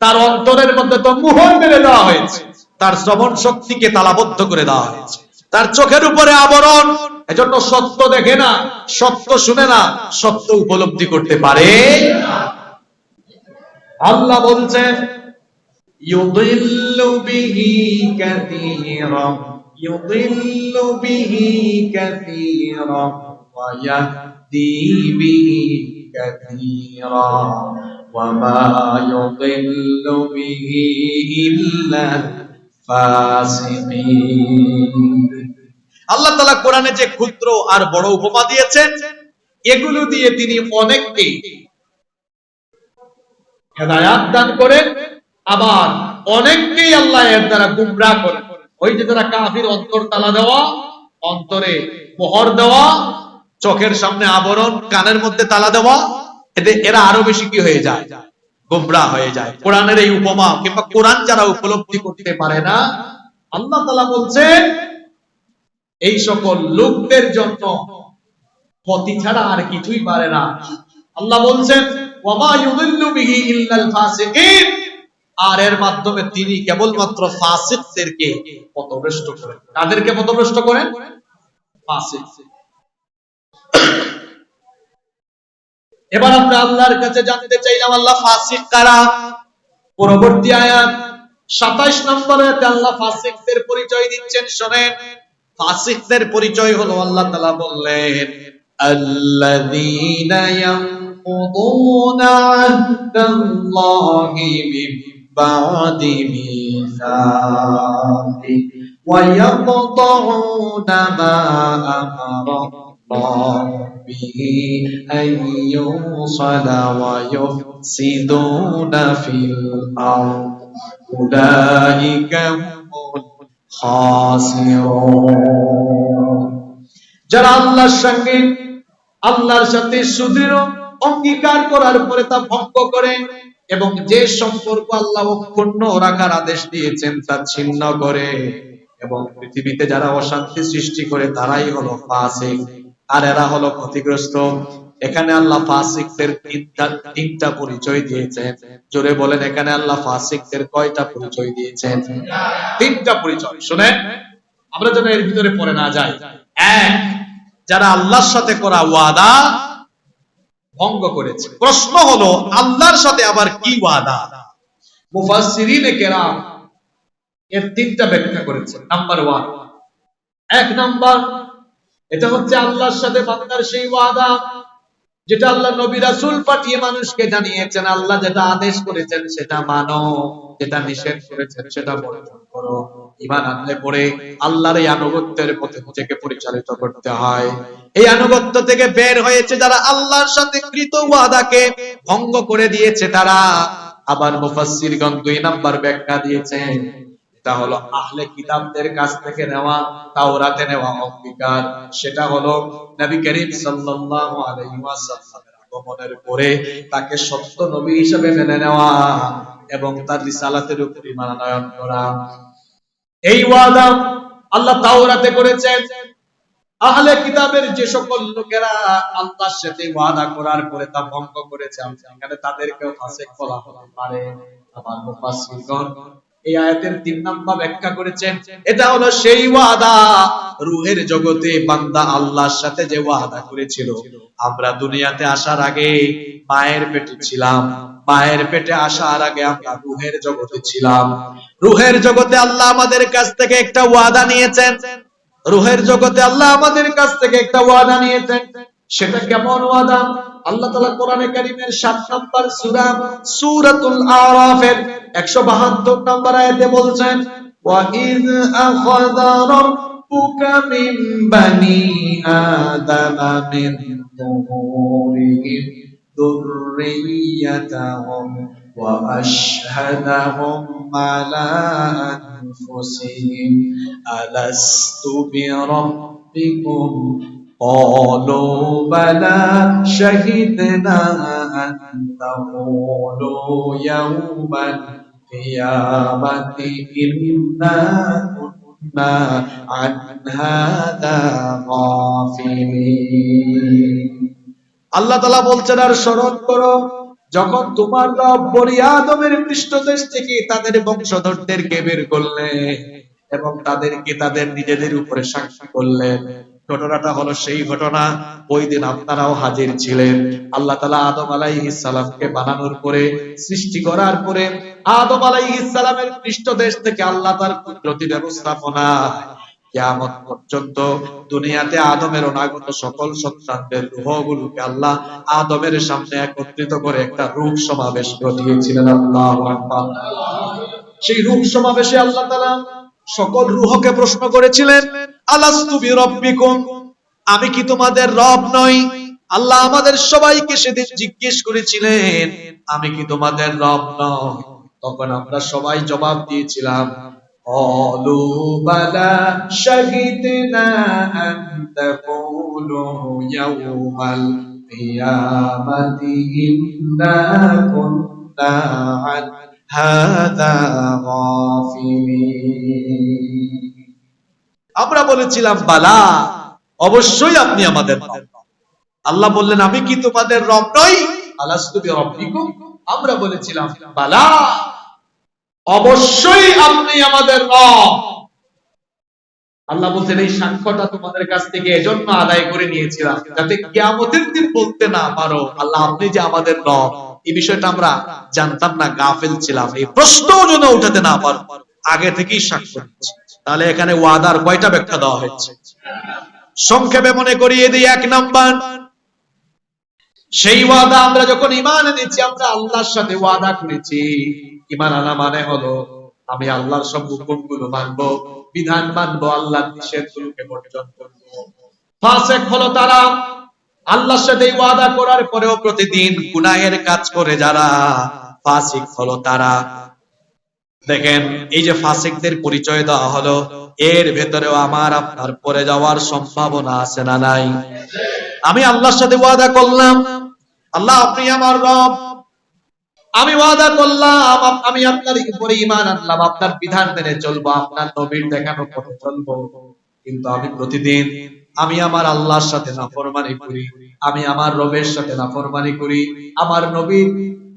তার অন্তরের মধ্যে তো মোহর মেরে দেওয়া হয়েছে, তার শ্রবণ শক্তিকে তালাবদ্ধ করে দেওয়া হয়েছে, তার চোখের উপরে আবরণ, এজন্য সত্য দেখে না, সত্য শুনে না, সত্য উপলব্ধি করতে পারে না। আল্লাহ বলছেন ইউদিল্লু বিহি কাসীরান, ইউদিল্লু বিহি কাসীরান ওয়া ইয়াহদি বিহি কাসীরান ওয়া মা ইউদিল্লু বিহি ইল্লাল ফাসিকিন। আল্লাহ তাআলা কোরআনে যে ক্ষুদ্র আর বড় উপমা দিয়েছেন, এগুলো দিয়ে তিনি অনেককে হেদায়াত দান করেন, আবার অনেককেই আল্লাহ এর দ্বারা গুমরাহ করেন। ওই যে যারা কাফির, অন্তর তালা দেওয়া, অন্তরে মোহর দেওয়া, চোখের সামনে আবরণ, কানের মধ্যে তালা দেওয়া, এতে এরা আরো বেশি কি হয়ে যায়? গুমরাহ হয়ে যায়। কোরআনের এই উপমা কিংবা কোরআন যারা উপলব্ধি করতে পারে না, আল্লাহ তাআলা বলছেন এই সকল লোকদের জন্য ক্ষতি ছাড়া আর কিছুই পারে না। আল্লাহ বলছেন ওয়ামা ইউদিল্লু বিহি ইল্লাল ফাসিকিন, আর এর মাধ্যমে তিনি কেবলমাত্র ফাসিকদেরকে পথভ্রষ্ট করেন। কাদেরকে পথভ্রষ্ট করেন? ফাসিক। এবার আমরা আল্লাহর কাছে জানতে চাইলাম আল্লাহ ফাসিক কারা। পরবর্তী আয়াত 27 নম্বর আয়াতে আল্লাহ ফাসিকদের পরিচয় দিচ্ছেন, শুনেন। ফাসিকদের পরিচয় হলো, আল্লাহ তাআলা বললেন আল্লাযীনা ইয়ানকুদুনা আহদাল্লাহি মিন বা'দি মিসাকি ওয়া ইয়াকতাউনা মা আমারা বিহি আইয়ুসালা ওয়া ইউফসিদুনা ফিল আরদ উলাইকা হুমুল খাসিরুন। যারা আল্লাহর সাথে সুদৃঢ় অঙ্গীকার করার পরে তা ভঙ্গ করে এবং যে সম্পর্ক আল্লাহ অক্ষুণ্ণ রাখার আদেশ দিয়েছেন তা ছিন্ন করে, এবং পৃথিবীতে যারা অশান্তি সৃষ্টি করে তারাই হলো ফাসিক, আর এরা হলো ক্ষতিগ্রস্ত। এখানে আল্লাহ ফাসিকদের তিনটা পরিচয় দিয়েছেন। জোরে বলেন, এখানে আল্লাহ ফাসিকদের কয়টা পরিচয় দিয়েছেন? তিনটা পরিচয়। শুনেন, আমরা যেন এর ভিতরে পড়ে না যাই। এক, যারা আল্লাহর সাথে করা ওয়াদা ভঙ্গ করেছে। প্রশ্ন হলো আল্লাহর সাথে আবার কি ওয়াদা? মুফাসসিরিনে কেরাম এর তিনটা ব্যাখ্যা করেছেন। নাম্বার 1, এক নাম্বার, এটা হচ্ছে আল্লাহর সাথে বান্দার সেই ওয়াদা যেটা আল্লাহ নবী রাসূল পাঠিয়ে মানুষকে জানিয়েছেন। আল্লাহ যেটা আদেশ করেছেন সেটা মানো, যেটা নিষেধ করেছেন সেটা বর্জন করো। ঈমান আনলে পরে আল্লাহর এই আনুগত্যের পথে নিজেকে পরিচালিত করতে হয়। এই আনুগত্য থেকে বের হয়েছে যারা আল্লাহর সাথে কৃত ওয়াদাকে ভঙ্গ করে দিয়েছে তারা। আবার মুফাসসিরগণ 2 নাম্বার ব্যাখ্যা দিয়েছেন, এটা হলো আহলে কিতাবদের কাছ থেকে নেওয়া, তাওরাতে নেওয়া অঙ্গীকার। সেটা হলো নবী করিম সাল্লাল্লাহু আলাইহি ওয়াসাল্লামের আগমনের পরে তাকে সত্য নবী হিসেবে মেনে নেওয়া এবং তার রিসালাতের উপর ঈমান আনয়ন করা। এই ওয়াদা আল্লাহ তাওরাতে করেছেন। আহলে কিতাবের যে সকল লোকেরা আল্লাহর সাথে ওয়াদা করার পরে তা ভঙ্গ করেছে, এখানে তাদেরকেও ফাসিক বলা হতে পারে। আমার মুফাসসিরগণ এই আয়াতের 3 নাম্বার ব্যাখ্যা করেছেন, এটা হলো সেই ওয়াদা রূহের জগতে বান্দা আল্লাহর সাথে যে ওয়াদা করেছিল। আমরা দুনিয়াতে আসার আগে মায়ের পেটে ছিলাম, মায়ের পেটে আসার আগে আমরা রূহের জগতে ছিলাম। রূহের জগতে আল্লাহ আমাদের কাছ থেকে একটা ওয়াদা নিয়েছেন। রূহের জগতে আল্লাহ আমাদের কাছ থেকে একটা ওয়াদা নিয়েছেন। সেটা কেমন ওয়াদা? আল্লাহ তাআলা কোরআনে কারীমের 7 নম্বর সূরা সূরাতুল আরাফের 172 নম্বর আয়াতে বলছেন, ওয়া ইয আখাযা রাব্বুকা মিন বানি আদামা মিন যুহুরিহিম যুররিয়াতাহুম ওয়া আশহাদাহুম আলা আনফুসিহিম আলাস্তু বিরাব্বিকুম قالوا بلى شهدنا أن تقولوا يوم القيامة إنا كنا عن هذا غافلين। আল্লাহ তাআলা বলছেন, আর স্মরণ করো যখন তোমার রব বনি আদমের পৃষ্ঠদেশ থেকে তাদের বংশধরদেরকে বের করলেন এবং তাদেরকে তাদের নিজেদের উপরে সাক্ষী করলেন। ঘটনাটা হলো সেই ঘটনা, ওই দিন আপনারাও হাজির ছিলেন। আল্লাহ তাআলা আদম আলাইহিস সালামকে বানানোর পরে, সৃষ্টি করার পরে আদম আলাইহিস সালামের পৃষ্ঠদেশ থেকে আল্লাহ তার কুদরতি ব্যবস্থাপনা কিয়ামত পর্যন্ত দুনিয়াতে আদমের অনাগত সকল সন্তানদের রূহগুলোকে আল্লাহ আদমের সামনে একত্রিত করে একটা রূহ সমাবেশ ঘটিয়েছিলেন। আল্লাহু আকবার। সেই রূহ সমাবেশে আল্লাহ তাআলা সকল রূহকে প্রশ্ন করেছিলেন, আলাস্তু বিরাব্বিকুম, আমি কি তোমাদের রব নই? আল্লাহ আমাদের সবাইকে সেদিন জিজ্ঞেস করেছিলেন, আমি কি তোমাদের রব নই? তখন আমরা সবাই জবাব দিয়েছিলাম, ক্বালু বালা শাহিদনা আন তাকুলু ইয়াউমাল কিয়ামাতি ইন্না কুন্না আন হাযা গাফিলিন। আমরা বলেছিলাম, বালা, অবশ্যই আপনি আমাদের রব। আল্লাহ বললেন, আমি কি তোমাদের রব নই? আলাস্তু বিরাব্বিকুম, আমরা বলেছিলাম, বালা, অবশ্যই আপনি আমাদের রব। আল্লাহ বলছেন, এই সাক্ষ্যটা তোমাদের কাছ থেকে এজন্য আদায় করে নিয়েছিলাম যাতে কিয়ামতের দিন বলতে না পারো আল্লাহ আপনি যে আমাদের রব। এই বিষয়টা আমরা জানতাম না, গাফিল ছিলাম, এই প্রশ্নও যেন উঠাতে না পারো, আগে থেকেই সাক্ষ্য দিচ্ছি। তাহলে এখানে ওয়াদার কয়টা ব্যাখ্যা দেওয়া হয়েছে? সংক্ষেপে মনে করিয়ে দিই। 1 নাম্বার, সেই ওয়াদা আমরা যখন ঈমান এনেছি, আমরা আল্লাহর সাথে ওয়াদা করেছি। ঈমান আনা মানে হলো আমি আল্লাহর সব হুকুমগুলো মানবো, বিধান মানবো, আল্লাহর নিষেধগুলোকে বর্জন করব। ফাসিক হলো তারা আল্লাহর সাথে ওয়াদা করার পরেও প্রতিদিন গুনাহের কাজ করে যারা। ফাসিক হলো তারা। দেখেন, এই যে ফাসিকদের পরিচয় দেওয়া হলো, এর ভেতরেও আমার আপনার পড়ে যাওয়ার সম্ভাবনা আছে না নাই? আমি আল্লাহর সাথে ওয়াদা করলাম, আল্লাহ আপনি আমার রব, আমি ওয়াদা করলাম আমি আপনার উপরে ঈমান আনলাম, আপনার বিধান মেনে চলবো, আপনার নবীর দেখানো পথে চলবো, কিন্তু আমি প্রতিদিন আমি আমার আল্লাহর সাথে নাফরমানি করি, আমি আমার রবের সাথে নাফরমানি করি, আমার নবীর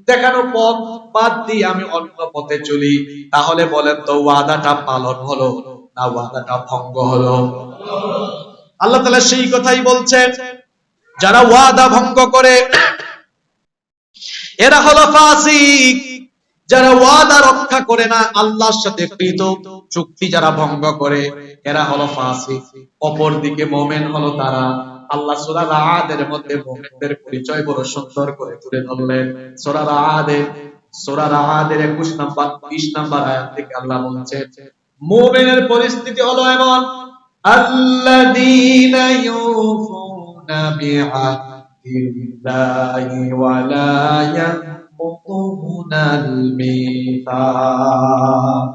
দেখানো পথ বাদ দিয়ে আমি অন্য পথে চলি। তাহলে বলেন তো, ওয়াদাটা পালন হলো না ওয়াদাটা ভঙ্গ হলো? আল্লাহ তাআলা সেই কথাই বলছেন, যারা ওয়াদা ভঙ্গ করে এরা হলো ফাসিক। যারা ওয়াদা রক্ষা করে না, আল্লাহর সাথে কৃত চুক্তি যারা ভঙ্গ করে, এরা হলো ফাসিক। অপরদিকে মুমিন হলো তারা। আল্লাহ সূরা রা'দের মধ্যে মুমিনদের পরিচয় বড় সুন্দর করে তুলে ধরলেন। সূরা রা'দের 21 নাম্বার 20 নাম্বার আয়াত থেকে আল্লাহ বলছেন, মুমিনের পরিস্থিতি হলো এমন, আল্লাযীনা ইউফুনা বিআহদিল্লাহি ওয়া লা ইয়ানকুতুনাল মিসাক।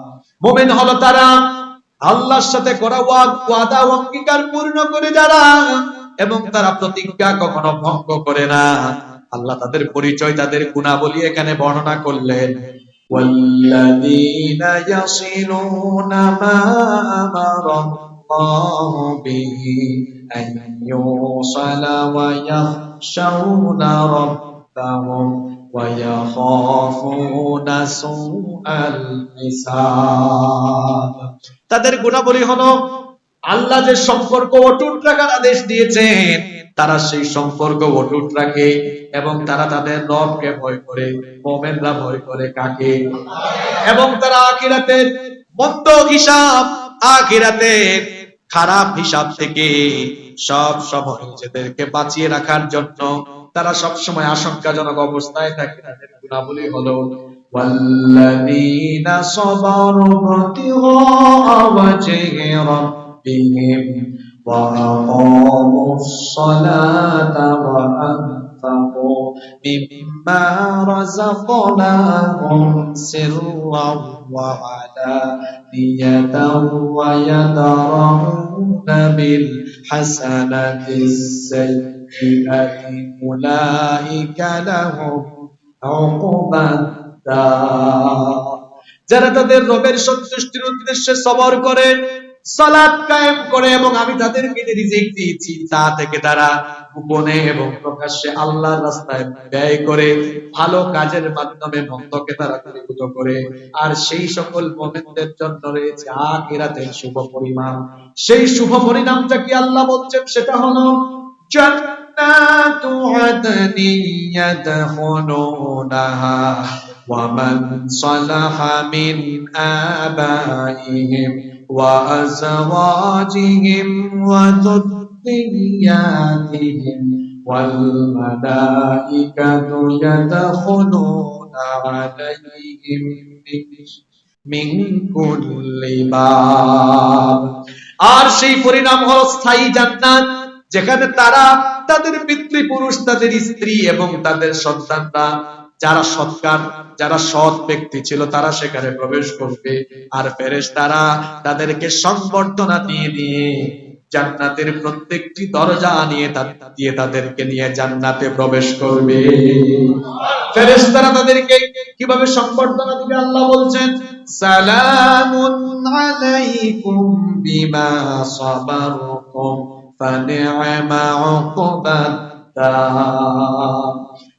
মুমিন হলো তারা আল্লাহর সাথে করা ওয়াদা অঙ্গীকার পূর্ণ করে যারা, এবং তারা প্রতিজ্ঞা কখনো ভঙ্গ করে না। আল্লাহ তাদের পরিচয়, তাদের গুণাবলী এখানে বর্ণনা করলেন। والذين يصلون ما أمر الله به أن يوصل ويخشون ربهم ويخافون سوء الحساب। তাদের গুণাবলী হলো আল্লাহ যে সম্পর্ক অটুট রাখার আদেশ দিয়েছেন তারা সেই সম্পর্ক অটুট রাখে এবং তারা তাদের রবকে ভয় করে। মুমিনরা ভয় করে কাকে? এবং তারা আখিরাতের মন্দ হিসাব, আখিরাতের খারাপ হিসাব থেকে সব সময় নিজেদেরকে বাঁচিয়ে রাখার জন্য তারা সব সময় আশঙ্কাজনক অবস্থায় থাকে। তাদের গুণাবলী হলো ওয়াল্লাযীনা সাবারু ইবতিগা ওয়াজহি রাব্বিহিম ওয়া আকামুস সালাতা ওয়া আনফাকু মিম্মা রাযাকনাহুম সিররান ওয়া আলানিয়াতান ওয়া ইয়াদরাউনা বিল হাসানাতিস সাইয়্যিআতি উলাইকা লাহুম উকুবাদ দার। যারা তাদের রবের সন্তুষ্টির উদ্দেশ্যে সবর করে, সালাত কায়েম করে এবং আমি তাদেরকে যে রিজিক দিয়েছি তা থেকে তারা গোপনে এবং প্রকাশ্যে আল্লাহর রাস্তায় ব্যয় করে, ভালো কাজের মাধ্যমে মন্দকে তারা দূরীভূত করে, আর সেই সকল মুমিনদের জন্য রয়েছে আখিরাতের শুভ পরিণাম। সেই শুভ পরিণামটা কি আল্লাহ বলছেন? সেটা হলো জান্নাতু আদনিন ইয়াদখুলুনাহা ওয়া মান সালাহা মিন আবাইহিম ওয়া আযওয়াজিহিম ওয়া যুররিয়াতিহিম ওয়াল মালাইকাতু ইয়াদখুলুনা আলাইহিম মিন কুল্লি বাব। আর সেই পরিণাম হলো স্থায়ী জান্নাত, যেখানে তারা, তাদের পিতৃপুরুষ, তাদের স্ত্রী এবং তাদের সন্তানরা, যারা সৎকার, যারা সৎ ব্যক্তি ছিল তারা সেখানে প্রবেশ করবে। আর ফেরেশতারা তাদেরকে সংবর্ধনা দিয়ে দিয়ে জান্নাতের প্রত্যেকটি দরজা দিয়ে তাদেরকে নিয়ে জান্নাতে প্রবেশ করবে। ফেরেশতারা তাদেরকে কিভাবে সংবর্ধনা দিবে আল্লাহ বলছেন, সালামুন আলাইকুম বিমা সাবারতুম ফানি'মা উকবাদ দার।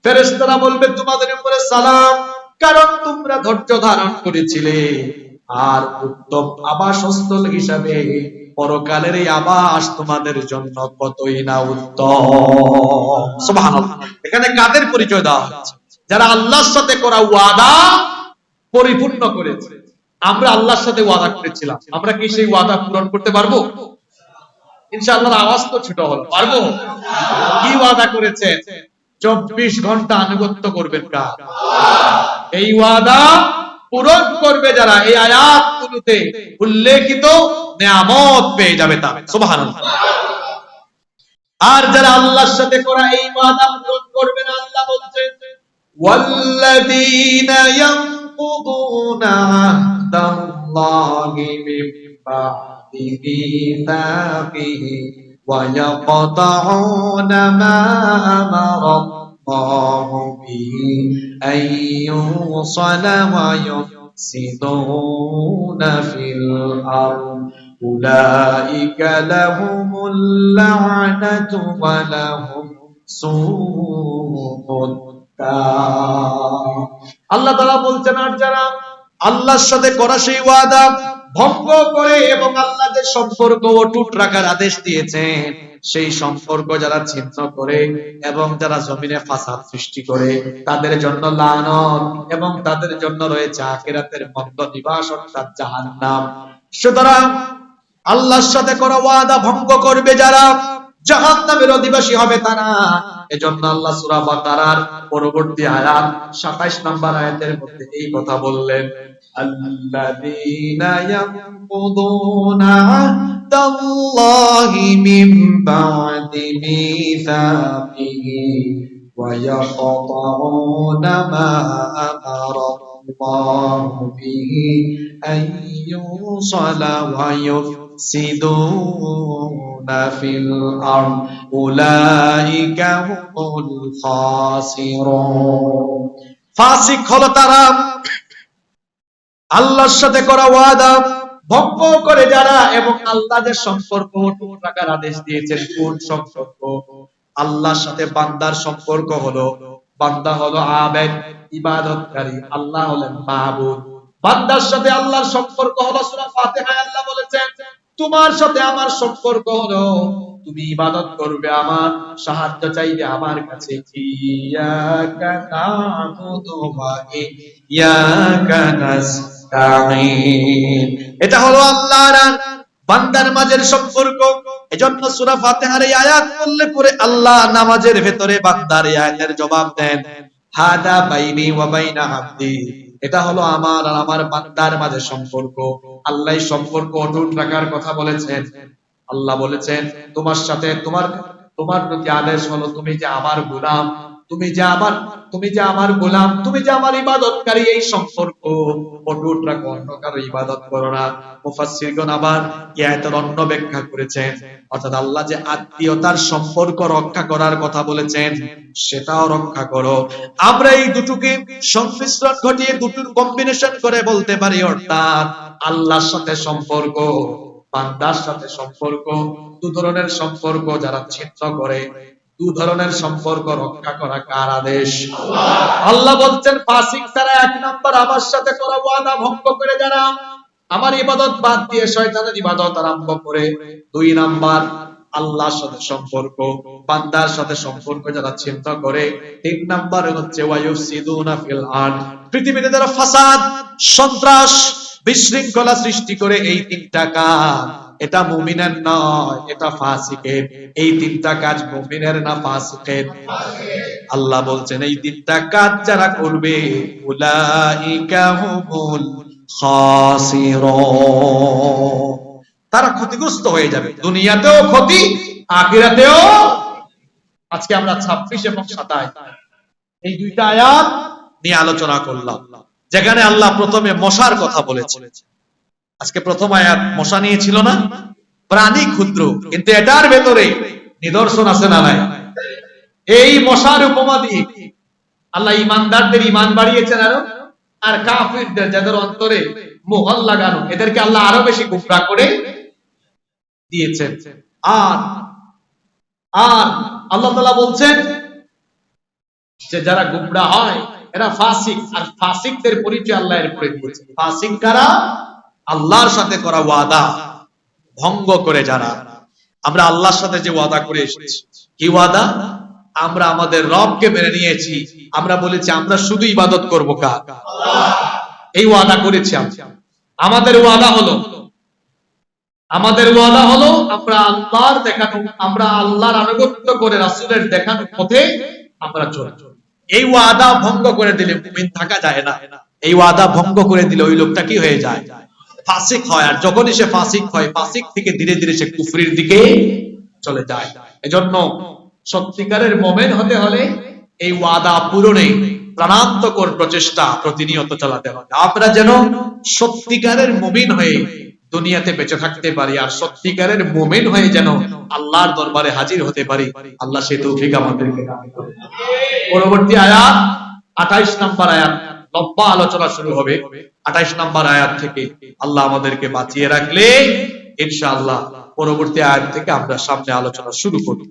ফেরেশতারা বলবে তোমাদের উপরে সালাম, কারণ তোমরা ধৈর্য ধারণ করেছিলে, আর উত্তম আবাসস্থল হিসাবে পরকালের এই আবাস তোমাদের জন্য কতই না উত্তম। সুবহানাল্লাহ। এখানে কাদের পরিচয় দেওয়া হচ্ছে? যারা আল্লাহর সাথে করা ওয়াদা পরিপূর্ণ করেছে। আমরা আল্লাহর সাথে ওয়াদা করেছিলাম, আমরা কি সেই ওয়াদা পূরণ করতে পারবো? ইনশাআল্লাহ। আওয়াজ তো ছোট হলো, পারবো? কি ওয়াদা করেছেন? 24 ঘন্টা আনুগত্য করবেন কার? এই ওয়াদা পূরণ করবে যারা এই আয়াতগুলোতে উল্লেখিত নিয়ামত পেয়ে যাবে তারা। সুবহানাল্লাহ। আর যারা আল্লাহর সাথে করা এই ওয়াদা পূরণ করবে না, আল্লাহ বলছেন ওয়াল্লাযীনা ইয়ানকুদুনা আহদাল্লাহি মিন বা'দি মিসাকিহি ওয়া ইয়াকতাউনা মা আমারা আল্লাহু বিহি আন ইউসালা ওয়া ইউফসিদুনা ফিল আরদ উলাইকা লাহুমুল লা'নাতু ওয়া লাহুম সুউদ। আল্লাহ তাআলা বলছেন, আর যারা আল্লাহর সাথে করা সেই ওয়াদা ভঙ্গ করে এবং আল্লাহ যে সম্পর্ক অটুট রাখার আদেশ দিয়েছেন সেই সম্পর্ক যারা ছিন্ন করে এবং যারা জমিনে ফাসাদ সৃষ্টি করে, তাদের জন্য লানত এবং তাদের জন্য রয়েছে আখিরাতের মন্দ নিবাস অর্থাৎ জাহান্নাম। সুতরাং আল্লাহর সাথে করা ওয়াদা ভঙ্গ করবে যারা, জাহান্নামের অধিবাসী হবে তারা। এজন্য আল্লাহ সূরা বাকারার পরবর্তী আয়াত 27 নম্বর আয়াতের মধ্যে এই কথা বললেন, আল্লাযীনা ইয়ানকুদুনা আহদাল্লাহি মিন বা'দি মিসাকিহি ওয়া ইয়াকতাউনা মা আমারা আল্লাহু বিহি আন ইউসালা ওয়া ইউফসিদুনা ফিল আরদ উলাইকা হুমুল খাসিরুন। ফাসিক হলো তারা আল্লাহর সাথে করা ওয়াদা ভঙ্গ করে যারা, এবং আল্লাহ যে সম্পর্ক রাখার আদেশ দিয়েছেন, কোন সম্পর্ক? আল্লাহর সাথে বান্দার সম্পর্ক হলো, বান্দা হলো আবেদ ইবাদতকারী, আল্লাহ হলেন মাবুদ। বান্দার সাথে আল্লাহর সম্পর্ক হলো, সূরা ফাতিহায় আল্লাহ বলেছেন তোমার সাথে আমার সম্পর্ক হলো তুমি ইবাদত করবে আমার, সাহায্য চাইবে আমার কাছে, ইয়াকা না'বুদু ওয়া ইয়াকা নাস্তাঈন। এটা হলো আল্লাহর আর বান্দার মাঝের সম্পর্ক। এজন্য সূরা ফাতিহার এই আয়াত পড়লে পরে আল্লাহ নামাজের ভেতরে বান্দার এই আয়াতের জবাব দেন, হাদা বাইনি ওয়া বাইনা আবদি, এটা হলো আমার আর আমার বান্দার মাঝে সম্পর্ক। আল্লাহ এই সম্পর্ক অটুট রাখার কথা বলেছেন। আল্লাহ বলেছেন তোমার সাথে তোমার প্রতি আদেশ হলো তুমি যে আমার গোলাম, তুমি যে আমার গোলাম, তুমি যে আমার ইবাদতকারী, এই সম্পর্ক অটুট রাখো, অন্য কারো ইবাদত করো না। মুফাসসিরগণ আবার এই আয়াতের অন্য ব্যাখ্যা করেছেন, অর্থাৎ আল্লাহ যে আত্মীয়তার সম্পর্ক রক্ষা করার কথা বলেছেন সেটাও রক্ষা করো। আমরা এই দুটোকে সংমিশ্রণ ঘটিয়ে দুটোর কম্বিনেশন করে বলতে পারি, অর্থাৎ আল্লাহর সাথে সম্পর্ক, বান্দার সাথে সম্পর্ক, দু ধরনের সম্পর্ক যারা ছিন্ন করে, দু ধরনের সম্পর্ক রক্ষা করা কার আদেশ? আল্লাহ বলছেন ফাসিক তারা এক নাম্বার আমার সাথে করা ওয়াদা ভঙ্গ করে যারা আমার ইবাদত বাদ দিয়ে শয়তানের ইবাদত আরম্ভ করে, দুই নাম্বার আল্লাহর সাথে সম্পর্ক, বান্দার সাথে সম্পর্ক যারা ছিন্ন করে, তিন নাম্বার হচ্ছে ওয়ায়ুফসিদুনা ফিল আরদ, পৃথিবীতে যারা ফাসাদ, সন্ত্রাস, বিশৃঙ্খলা সৃষ্টি করে। এই তিনটা কাজ, এটা মুমিনের নয়, এটা ফাসিকের। এই তিনটা কাজ মুমিনের না ফাসিকের? আল্লাহ বলছেন এই তিনটা কাজ যারা করবে উলাইকা হুমুল খাসিরুন, তারা ক্ষতিগ্রস্ত হয়ে যাবে, দুনিয়াতেও ক্ষতি, আখিরাতেও। আজকে আমরা 26 এবং 27 এই দুইটা আয়াত নিয়ে আলোচনা করলাম, যেখানে আল্লাহ প্রথমে মশার কথা বলেছেন। আজকে প্রথম আয়াত মশা নিয়ে ছিল না? প্রাণী ক্ষুদ্র, কিন্তু এটার ভেতরে নিদর্শন আছে না নাই? এই মশার উপমা দিয়ে আল্লাহ ইমানদারদের ইমান বাড়িয়েছেন আরো, আর কাফিরদের যাদের অন্তরে মোহর লাগানো, এদেরকে আল্লাহ আরো বেশি গুমরাহ করে দিয়েছেন। আর আল্লাহ তাআলা বলছেন যে যারা গুমরাহ হয় এরা ফাসিক, আর ফাসিকদের পরিচয় আল্লাহ এরপরে দিয়েছেন। ফাসিক কারা? আল্লাহর সাথে করা ওয়াদা ভঙ্গ করে যারা। আমরা আল্লাহর সাথে যে ওয়াদা করে এসেছি, কি ওয়াদা? আমরা আমাদের রবকে মেনে নিয়েছি, আমরা বলেছি আমরা শুধু ইবাদত করব কার? আল্লাহ। এই ওয়াদা করেছি আমরা। আমাদের ওয়াদা হলো আমরা আল্লাহর দেখানো, আমরা আল্লাহর আনুগত্য করে রাসূলের দেখানো পথে আমরা চলব। এই ওয়াদা ভঙ্গ করে দিলে মুমিন থাকা যায় না। এই ওয়াদা ভঙ্গ করে দিলে ওই লোকটা কি হয়ে যায়? ফাসিক হয়। আর যখনই সে ফাসিক হয়, ফাসিক থেকে ধীরে ধীরে সে কুফরির দিকে চলে যায়। এজন্য সত্যিকারের মুমিন হতে হলে এই ওয়াদা পূরণে প্রাণান্তকর প্রচেষ্টা প্রতিনিয়ত চালাতে হবে। আমরা যেন সত্যিকারের মুমিন হয়ে দুনিয়াতে বেঁচে থাকতে পারি, আর সত্যিকারের মুমিন হয়ে যেন আল্লাহর দরবারে হাজির হতে পারি। আল্লাহ সেই তৌফিক আমাদেরকে দান করুন। পরবর্তী আয়াত 28 নম্বর আয়াত, লম্বা আলোচনা শুরু হবে 28 নম্বর আয়াত থেকে। আল্লাহ আমাদেরকে বাঁচিয়ে রাখলে ইনশাআল্লাহ পরবর্তী আয়াত থেকে আমরা সামনে আলোচনা শুরু করব।